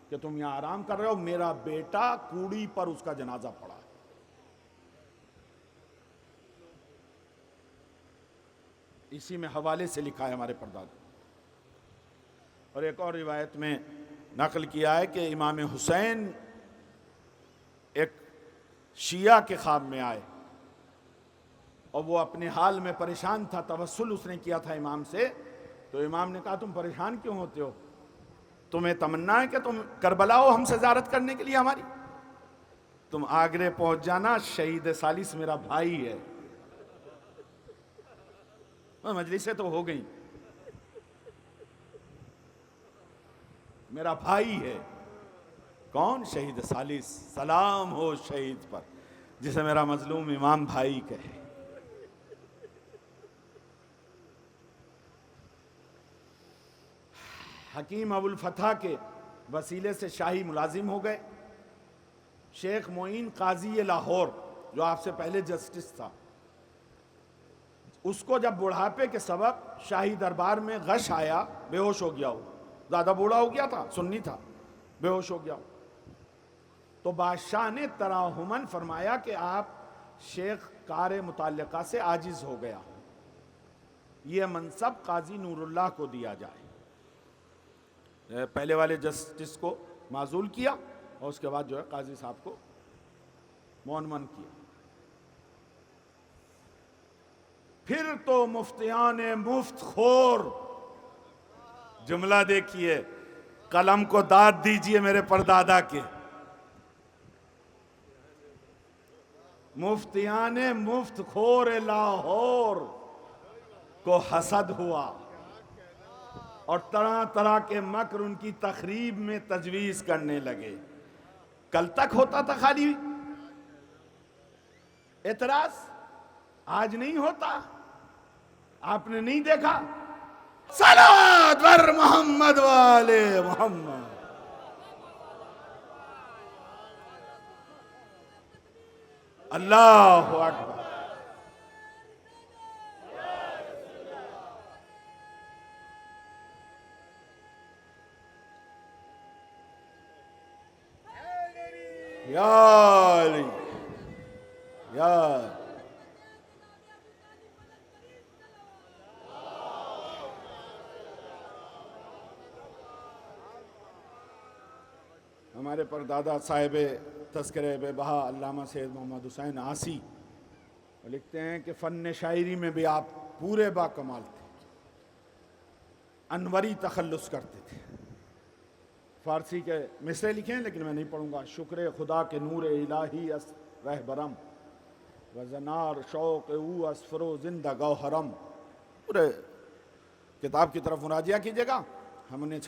کہ تم یہاں آرام کر رہے ہو، میرا بیٹا کوڑی پر اس کا جنازہ پڑا ہے۔ اسی میں حوالے سے لکھا ہے ہمارے پردادا۔ اور ایک اور روایت میں نقل کیا ہے کہ امام حسین ایک شیعہ کے خواب میں آئے اور وہ اپنے حال میں پریشان تھا، توسل اس نے کیا تھا امام سے، تو امام نے کہا تم پریشان کیوں ہوتے ہو؟ تمہیں تمنا ہے کہ تم کربلا ہو ہم سے زیارت کرنے کے لیے ہماری؟ تم آگرے پہنچ جانا، شہید ثالث میرا بھائی ہے۔ مجلسیں تو ہو گئیں، میرا بھائی ہے۔ کون؟ شہید ثالث۔ سلام ہو شہید پر جسے میرا مظلوم امام بھائی کہے۔ حکیم ابو الفتح کے وسیلے سے شاہی ملازم ہو گئے۔ شیخ معین قاضی لاہور جو آپ سے پہلے جسٹس تھا، اس کو جب بڑھاپے کے سبب شاہی دربار میں غش آیا، بے ہوش ہو گیا ہو، زیادہ بوڑھا ہو گیا تھا، سنی تھا، بے ہوش ہو گیا ہو، تو بادشاہ نے تراہماً فرمایا کہ آپ شیخ کار متعلقہ سے عاجز ہو گیا، یہ منصب قاضی نور اللہ کو دیا جائے۔ پہلے والے جسٹس کو معزول کیا اور اس کے بعد جو ہے قاضی صاحب کو معنون کیا۔ پھر تو مفتیان مفت خور، جملہ دیکھیے، قلم کو داد دیجئے میرے پردادا کے، مفتیان مفت خور لاہور کو حسد ہوا اور طرح طرح کے مکر ان کی تخریب میں تجویز کرنے لگے۔ کل تک ہوتا تھا خالی اعتراض، آج نہیں ہوتا۔ آپ نے نہیں دیکھا؟ صلوات بر محمد والے محمد۔ اللہ اکبر۔ یا علی یا ہمارے پردادا صاحب تذکرہ بے بہا علامہ سید محمد حسین آسی لکھتے ہیں کہ فن شاعری میں بھی آپ پورے با کمال تھے، انوری تخلص کرتے تھے۔ فارسی کے مصرے لکھے ہیں لیکن میں نہیں پڑھوں گا۔ شکر خدا کے نور الہی اس رہبرم، وزنار شوق او اسفرو زندہ گوہرم۔ پورے کتاب کی طرف مراجعہ کیجیے گا، ہم نے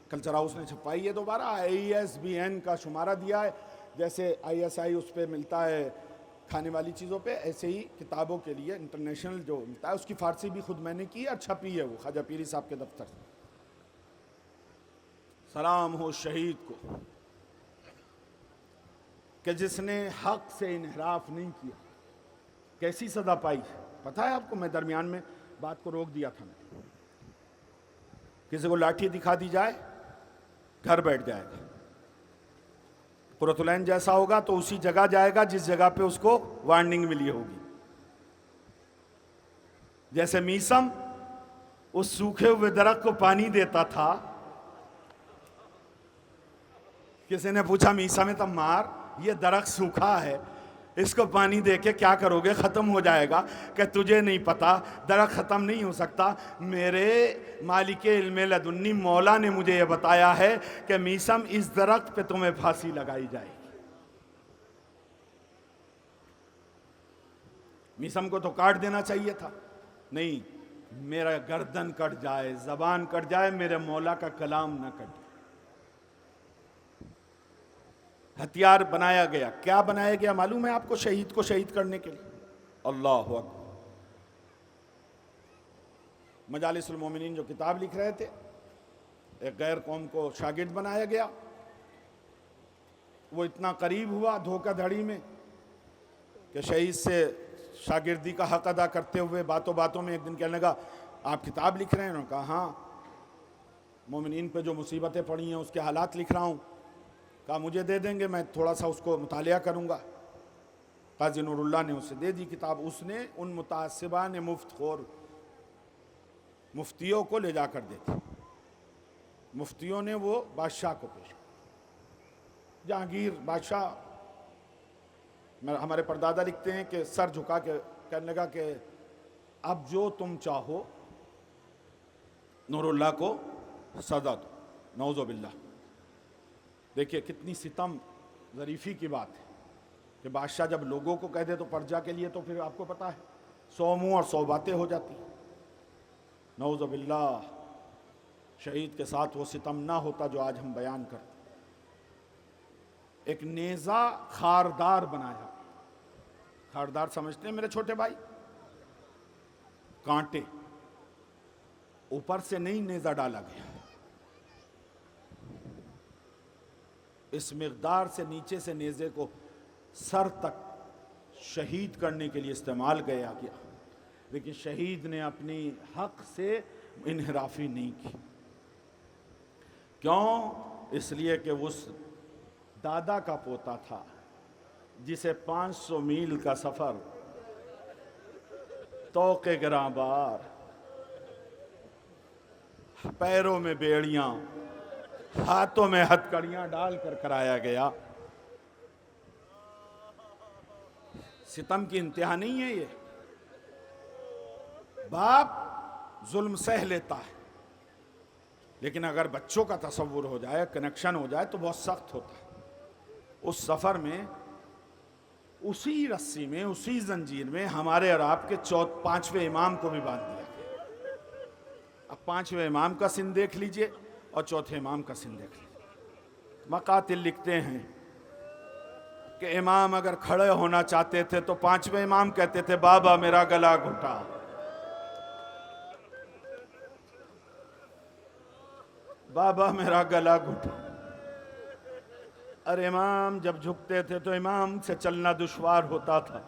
کلچر ہاؤس نے چھپائی ہے دوبارہ، ISBN کا شمارہ دیا ہے، جیسے ISI اس پہ ملتا ہے کھانے والی چیزوں پہ، ایسے ہی کتابوں کے لیے انٹرنیشنل جو ملتا ہے اس کی فارسی بھی خود میں نے کی اور چھپی ہے وہ خواجہ پیری صاحب کے دفتر سے۔ سلام ہو شہید کو کہ جس نے حق سے انحراف نہیں کیا، کیسی سزا پائی پتہ ہے آپ کو؟ میں درمیان میں بات کو روک دیا تھا، میں کسی کو لاٹھی دکھا دی جائے گھر بیٹھ جائے گا، قرۃ العین جیسا ہوگا تو اسی جگہ جائے گا جس جگہ پہ اس کو وارننگ ملی ہوگی۔ جیسے میسم اس سوکھے ہوئے درخت کو پانی دیتا تھا، کسی نے پوچھا میسم تم مار، یہ درخت سوکھا ہے، اس کو پانی دے کے کیا کرو گے؟ ختم ہو جائے گا۔ کہ تجھے نہیں پتا درخت ختم نہیں ہو سکتا، میرے مالک علم لدنی مولا نے مجھے یہ بتایا ہے کہ میسم اس درخت پہ تمہیں پھانسی لگائی جائے گی۔ میسم کو تو کاٹ دینا چاہیے تھا، نہیں، میرا گردن کٹ جائے، زبان کٹ جائے، میرے مولا کا کلام نہ کٹ جائے۔ ہتھیار بنایا گیا، کیا بنایا گیا معلوم ہے آپ کو؟ شہید کو شہید کرنے کے لیے۔ اللہ اکبر۔ مجالس المومنین جو کتاب لکھ رہے تھے، ایک غیر قوم کو شاگرد بنایا گیا، وہ اتنا قریب ہوا دھوکہ دھڑی میں کہ شہید سے شاگردی کا حق ادا کرتے ہوئے باتوں باتوں میں ایک دن کہنے لگا آپ کتاب لکھ رہے ہیں؟ انہوں نے کہا ہاں، مومنین پہ جو مصیبتیں پڑی ہیں اس کے حالات لکھ رہا ہوں۔ کہا مجھے دے دیں گے، میں تھوڑا سا اس کو مطالعہ کروں گا۔ قاضی نور اللہ نے اسے دے دی کتاب، اس نے ان متعصبان مفت خور مفتیوں کو لے جا کر دیتی، مفتیوں نے وہ بادشاہ کو پیش کیا۔ جہانگیر بادشاہ، ہمارے پردادا لکھتے ہیں کہ سر جھکا کے کہنے لگا کہ اب جو تم چاہو نور اللہ کو سزا دو، نعوذ باللہ۔ دیکھیے کتنی ستم ظریفی کی بات ہے کہ بادشاہ جب لوگوں کو کہہ دے تو پرجا کے لیے، تو پھر آپ کو پتا ہے 100 منہ اور 100 باتیں ہو جاتی۔ نعوذ باللہ، شہید کے ساتھ وہ ستم نہ ہوتا جو آج ہم بیان کرتے۔ ایک نیزہ خاردار بنایا، خاردار سمجھتے ہیں میرے چھوٹے بھائی؟ کانٹے، اوپر سے نہیں نیزہ ڈالا گیا، اس مقدار سے نیچے سے نیزے کو سر تک شہید کرنے کے لیے استعمال کیا گیا، لیکن شہید نے اپنی حق سے انحرافی نہیں کی۔ کیوں؟ اس لیے کہ اس دادا کا پوتا تھا جسے 500 میل کا سفر توق گراں بار، پیروں میں بیڑیاں، ہاتھوں میں ہتھکڑیاں ڈال کر کرایا گیا۔ ستم کی انتہا نہیں ہے یہ۔ باپ ظلم سہ لیتا ہے، لیکن اگر بچوں کا تصور ہو جائے، کنیکشن ہو جائے تو بہت سخت ہوتا ہے۔ اس سفر میں، اسی رسی میں، اسی زنجیر میں ہمارے اور آپ کے 5ویں امام کو بھی باندھ دیا گیا۔ اب 5ویں امام کا سن دیکھ لیجئے اور 4تھے امام کا سن دیکھ لیجئے۔ مقاتل لکھتے ہیں کہ امام اگر کھڑے ہونا چاہتے تھے تو 5ویں امام کہتے تھے بابا میرا گلا گھٹا، بابا میرا گلا گھٹا۔ اور امام جب جھکتے تھے تو امام سے چلنا دشوار ہوتا تھا۔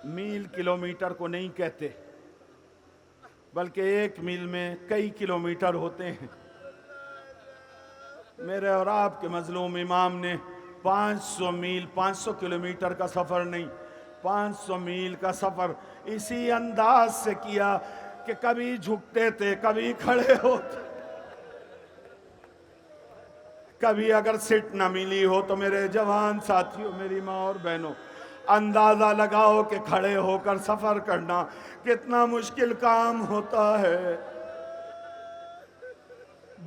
میل کلومیٹر کو نہیں کہتے، بلکہ 1 میل میں کئی کلومیٹر ہوتے ہیں۔ میرے اور آپ کے مظلوم امام نے 500 میل، 500 کلومیٹر کا سفر نہیں، 500 میل کا سفر اسی انداز سے کیا کہ کبھی جھکتے تھے، کبھی کھڑے ہوتے، کبھی اگر سیٹ نہ ملی ہو تو میرے جوان ساتھیوں، میری ماں اور بہنوں، اندازہ لگاؤ کہ کھڑے ہو کر سفر کرنا کتنا مشکل کام ہوتا ہے۔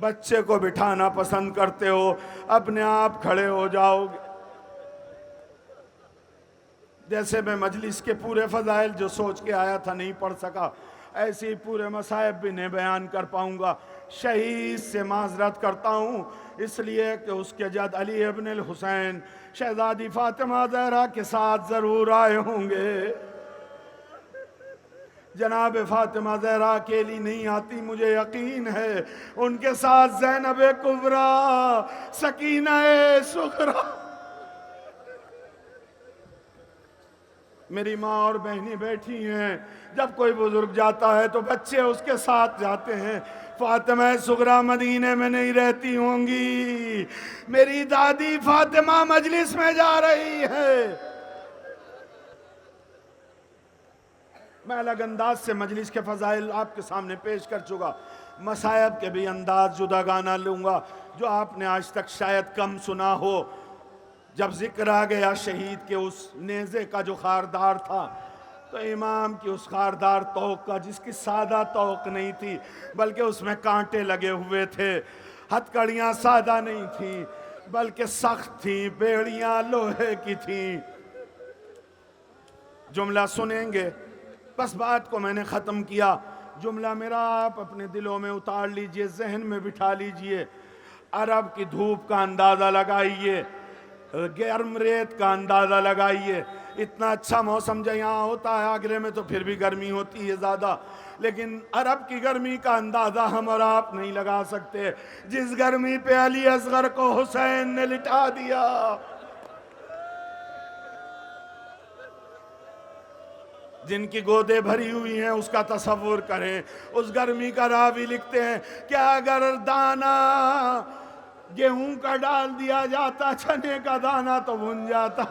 بچے کو بٹھانا پسند کرتے ہو، اپنے آپ کھڑے ہو جاؤ گے۔ جیسے میں مجلس کے پورے فضائل جو سوچ کے آیا تھا نہیں پڑھ سکا، ایسے ہی پورے مصائب بھی نہیں بیان کر پاؤں گا۔ شہید سے معذرت کرتا ہوں، اس لیے کہ اس کے جد علی ابن الحسین شہزادی فاطمہ زہرا کے ساتھ ضرور آئے ہوں گے۔ جناب فاطمہ زہرا اکیلی نہیں آتی، مجھے یقین ہے ان کے ساتھ زینب کبریٰ، سکینہ صغریٰ، میری ماں اور بہنیں بیٹھی ہیں۔ جب کوئی بزرگ جاتا ہے تو بچے اس کے ساتھ جاتے ہیں۔ فاطمہ صغریٰ مدینے میں نہیں رہتی ہوں گی، میری دادی فاطمہ مجلس میں جا رہی ہے۔ میں الگ انداز سے مجلس کے فضائل آپ کے سامنے پیش کر چکا، مصائب کے بھی انداز جداگانہ لوں گا جو آپ نے آج تک شاید کم سنا ہو۔ جب ذکر آ گیا شہید کے اس نیزے کا جو خاردار تھا، تو امام کی اس خاردار توق کا، جس کی سادہ توق نہیں تھی بلکہ اس میں کانٹے لگے ہوئے تھے، ہتھکڑیاں سادہ نہیں تھیں بلکہ سخت تھیں، بیڑیاں لوہے کی تھیں۔ جملہ سنیں گے، بس بات کو میں نے ختم کیا۔ جملہ میرا آپ اپنے دلوں میں اتار لیجئے، ذہن میں بٹھا لیجئے۔ عرب کی دھوپ کا اندازہ لگائیے، گرم ریت کا اندازہ لگائیے۔ اتنا اچھا موسم جو یہاں ہوتا ہے، آگرے میں تو پھر بھی گرمی ہوتی ہے زیادہ، لیکن عرب کی گرمی کا اندازہ ہم اور آپ نہیں لگا سکتے۔ جس گرمی پہ علی اصغر کو حسین نے لٹا دیا، جن کی گودیں بھری ہوئی ہیں، اس کا تصور کریں۔ اس گرمی کا راوی لکھتے ہیں کہ اگر دانا گیہوں کا ڈال دیا جاتا، چنے کا دانا تو بھن جاتا۔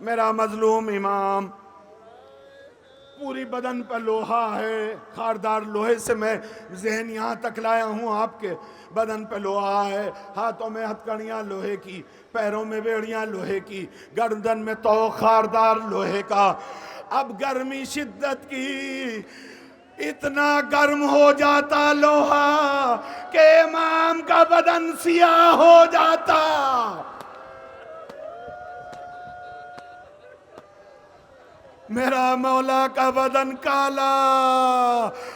میرا مظلوم امام، پوری بدن پر لوہا ہے، خاردار لوہے سے میں ذہن یہاں تک لایا ہوں، آپ کے بدن پہ لوہا ہے، ہاتھوں میں ہتھکڑیاں لوہے کی، پیروں میں بیڑیاں لوہے کی، گردن میں توق خاردار لوہے کا۔ اب گرمی شدت کی، اتنا گرم ہو جاتا لوہا کہ امام کا بدن سیاہ ہو جاتا۔ میرا مولا کا بدن کالا،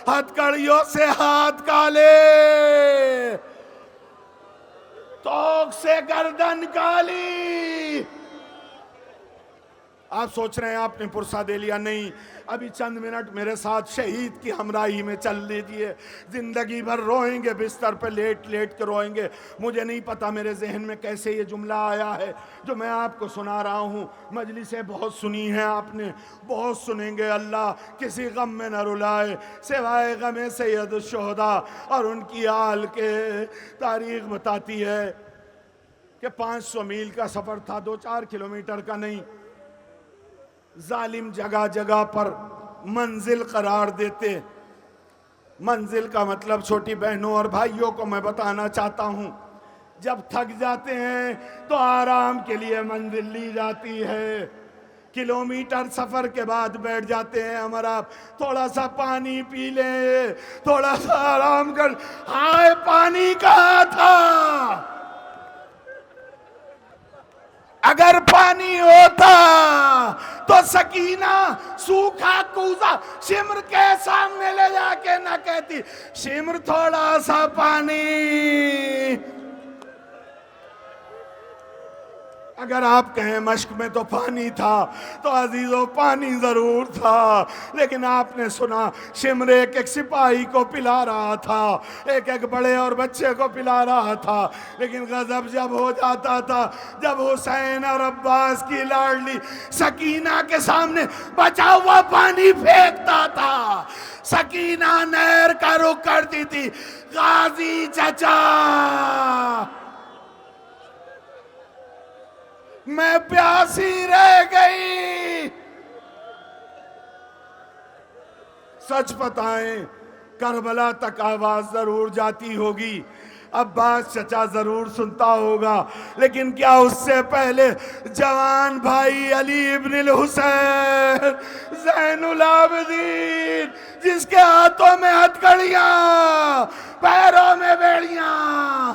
ہتھکڑیوں سے ہاتھ کالے، توق سے گردن کالی۔ آپ سوچ رہے ہیں آپ نے پرسہ دے لیا، نہیں، ابھی چند منٹ میرے ساتھ شہید کی ہمراہی میں چل لیجئے۔ زندگی بھر روئیں گے، بستر پہ لیٹ لیٹ کے روئیں گے۔ مجھے نہیں پتا میرے ذہن میں کیسے یہ جملہ آیا ہے جو میں آپ کو سنا رہا ہوں۔ مجلسیں بہت سنی ہیں آپ نے، بہت سنیں گے۔ اللہ کسی غم میں نہ رلائے سوائے غم سید الشہداء اور ان کی آل کے۔ تاریخ بتاتی ہے کہ 500 میل کا سفر تھا، 2-4 کلومیٹر کا نہیں۔ ظالم جگہ جگہ پر منزل قرار دیتے۔ منزل کا مطلب چھوٹی بہنوں اور بھائیوں کو میں بتانا چاہتا ہوں، جب تھک جاتے ہیں تو آرام کے لیے منزل لی جاتی ہے۔ کلومیٹر سفر کے بعد بیٹھ جاتے ہیں ہمارا، تھوڑا سا پانی پی لیں، تھوڑا سا آرام کر۔ ہائے پانی کہاں تھا؟ اگر پانی ہوتا تو سکینہ سوکھا کوزہ شمر کے سامنے لے جا کے نہ کہتی شمر تھوڑا سا پانی۔ اگر آپ کہیں مشق میں تو پانی تھا تو عزیزو پانی ضرور تھا، لیکن آپ نے سنا شمر ایک ایک سپاہی کو پلا رہا تھا، ایک ایک بڑے اور بچے کو پلا رہا تھا۔ لیکن غضب جب ہو جاتا تھا جب حسین اور عباس کی لاڈلی سکینہ کے سامنے بچا ہوا پانی پھینکتا تھا۔ سکینہ نہر کا رخ کرتی تھی، غازی چچا میں پیاسی رہ گئی۔ سچ بتائیں کربلا تک آواز ضرور جاتی ہوگی، عباس چچا ضرور سنتا ہوگا، لیکن کیا اس سے پہلے جوان بھائی علی ابن الحسین زین العابدین، جس کے ہاتھوں میں ہتھکڑیاں، پیروں میں بیڑیاں،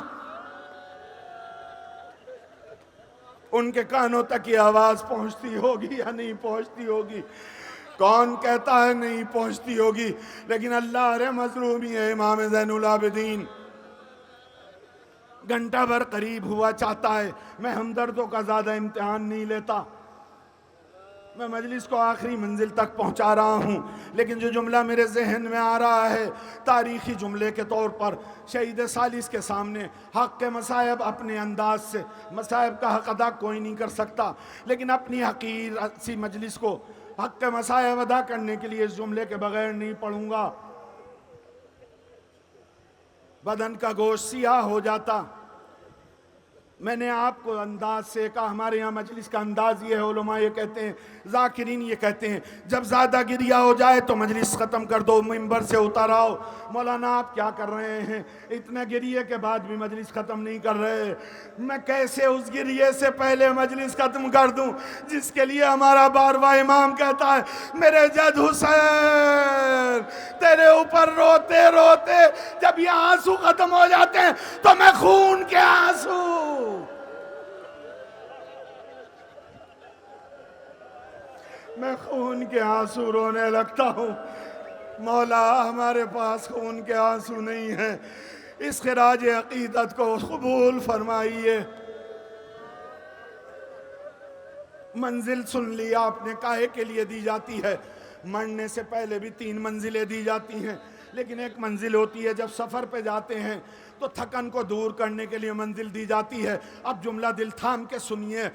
ان کے کانوں تک یہ آواز پہنچتی ہوگی یا نہیں پہنچتی ہوگی؟ کون کہتا ہے نہیں پہنچتی ہوگی؟ لیکن اللہ رے مظلومی ہے امام زین العابدین گھنٹہ بھر قریب ہوا چاہتا ہے۔ میں ہمدردوں کا زیادہ امتحان نہیں لیتا، میں مجلس کو آخری منزل تک پہنچا رہا ہوں، لیکن جو جملہ میرے ذہن میں آ رہا ہے تاریخی جملے کے طور پر، شہید ثالث کے سامنے حق کے مصائب اپنے انداز سے، مصائب کا حق ادا کوئی نہیں کر سکتا، لیکن اپنی حقیر سی مجلس کو حق کے مصائب ادا کرنے کے لیے اس جملے کے بغیر نہیں پڑھوں گا۔ بدن کا گوشت سیاہ ہو جاتا۔ میں نے آپ کو انداز سے کہا، ہمارے یہاں مجلس کا انداز یہ ہے، علماء یہ کہتے ہیں، ذاکرین یہ کہتے ہیں، جب زیادہ گریہ ہو جائے تو مجلس ختم کر دو، ممبر سے اتر آؤ۔ مولانا آپ کیا کر رہے ہیں؟ اتنے گریہ کے بعد بھی مجلس ختم نہیں کر رہے۔ میں کیسے اس گریہ سے پہلے مجلس ختم کر دوں جس کے لیے ہمارا بارواں امام کہتا ہے، میرے جد حسین تیرے اوپر روتے روتے جب یہ آنسو ختم ہو جاتے ہیں تو میں خون کے آنسو، میں خون کے آنسو رونے لگتا ہوں۔ مولا ہمارے پاس خون کے آنسو نہیں ہیں، اس خراج عقیدت کو قبول فرمائیے۔ منزل سن لیا آپ نے، کاہے کے لیے دی جاتی ہے؟ مرنے سے پہلے بھی 3 منزلیں دی جاتی ہیں، لیکن ایک منزل ہوتی ہے جب سفر پہ جاتے ہیں تو تھکن کو دور کرنے کے لیے منزل دی جاتی ہے۔ اب جملہ دل تھام کے سنیے،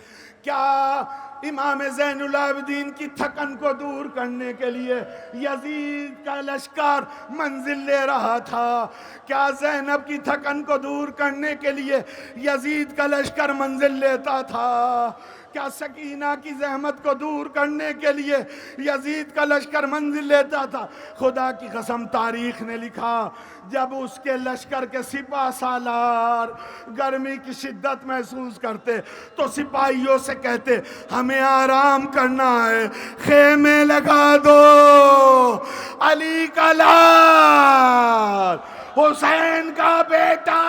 کیا امام زین العابدین کی تھکن کو دور کرنے کے لیے یزید کا لشکر منزل لے رہا تھا؟ کیا زینب کی تھکن کو دور کرنے کے لیے یزید کا لشکر منزل لیتا تھا؟ کیا سکینہ کی زحمت کو دور کرنے کے لیے یزید کا لشکر منزل لیتا تھا؟ خدا کی قسم تاریخ نے لکھا، جب اس کے لشکر کے سپاہ سالار گرمی کی شدت محسوس کرتے تو سپاہیوں سے کہتے، ہمیں آرام کرنا ہے، خیمے لگا دو، علی کا لال، حسین کا بیٹا،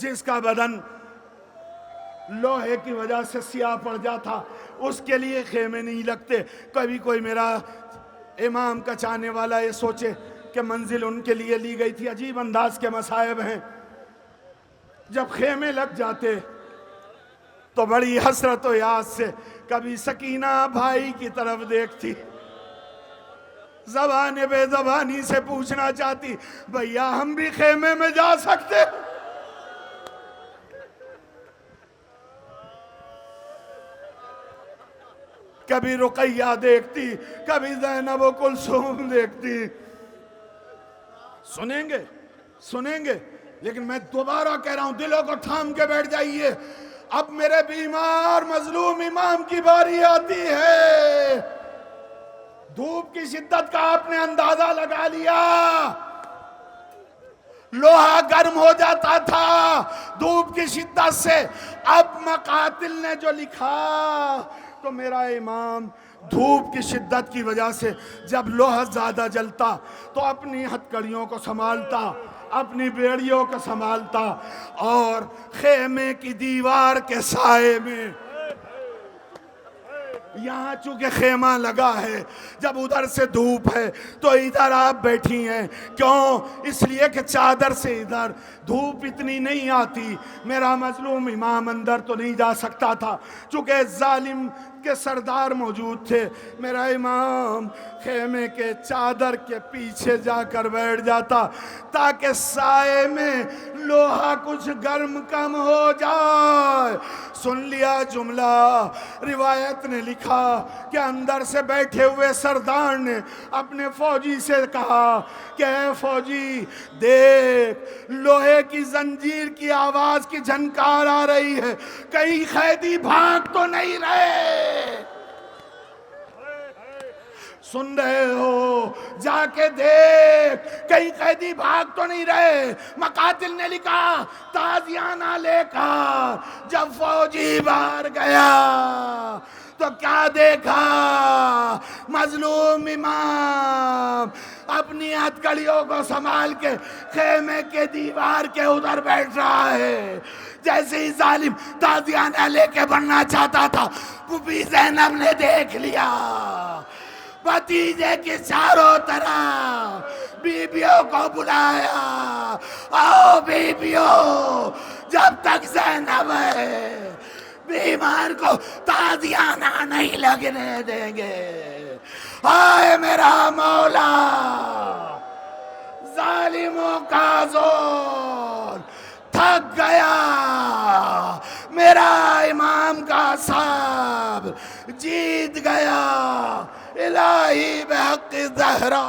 جس کا بدن لوہے کی وجہ سے سیاہ پڑ جاتا، اس کے لیے خیمے نہیں لگتے۔ کبھی کوئی میرا امام کا چاہنے والا یہ سوچے کہ منزل ان کے لیے لی گئی تھی، عجیب انداز کے مصائب ہیں۔ جب خیمے لگ جاتے تو بڑی حسرت و یاد سے کبھی سکینہ بھائی کی طرف دیکھتی، زبان بے زبانی سے پوچھنا چاہتی، بھیا ہم بھی خیمے میں جا سکتے؟ کبھی رقیہ دیکھتی، کبھی زینب و کلثوم دیکھتی۔ سنیں گے، لیکن میں دوبارہ کہہ رہا ہوں، دلوں کو تھام کے بیٹھ جائیے۔ اب میرے بیمار مظلوم امام کی باری آتی ہے۔ دھوپ کی شدت کا آپ نے اندازہ لگا لیا، لوہا گرم ہو جاتا تھا دھوپ کی شدت سے۔ اب مقاتل نے جو لکھا تو میرا امام دھوپ کی شدت کی وجہ سے جب لوہا زیادہ جلتا تو اپنی ہتھکڑیوں کو سنبھالتا، اپنی بیڑیوں کو سنبھالتا، اور خیمے کی دیوار کے سائے میں، یہاں چونکہ خیمہ لگا ہے، جب ادھر سے دھوپ ہے تو ادھر آپ بیٹھی ہیں، کیوں؟ اس لیے کہ چادر سے ادھر دھوپ اتنی نہیں آتی۔ میرا مظلوم امام اندر تو نہیں جا سکتا تھا چونکہ ظالم کے سردار موجود تھے۔ میرا امام خیمے کے چادر کے پیچھے جا کر بیٹھ جاتا تاکہ سائے میں لوہا کچھ گرم کم ہو جائے۔ سن لیا جملہ، روایت نے لکھا کہ اندر سے بیٹھے ہوئے سردار نے اپنے فوجی سے کہا کہ اے فوجی دیکھ، لوہے کی زنجیر کی آواز کی جھنکار آ رہی ہے، کئی قیدی بھاگ تو نہیں رہے؟ سن رہے ہو؟ جا کے دیکھ کہیں قیدی بھاگ تو نہیں رہے۔ مقاتل نے لکھا تازیانہ لے کر جب فوجی باہر گیا تو کیا دیکھا؟ مظلوم امام اپنی ہتھکڑیوں کو سنبھال کے خیمے کے دیوار کے ادھر بیٹھ رہا ہے۔ جیسے ہی ظالم تازیانہ لے کے بڑھنا چاہتا تھا، پھوپھی زینب نے دیکھ لیا، بھتیجے کی چاروں طرف بیبیوں کو بلایا، آؤ بیبیوں، جب تک زینب ہے بیمار کو تازیانہ نہیں لگنے دیں گے۔ آئے میرا مولا، ظالموں کا زور تھک گیا، میرا امام کا صاحب جیت گیا۔ الہی بحق زہرا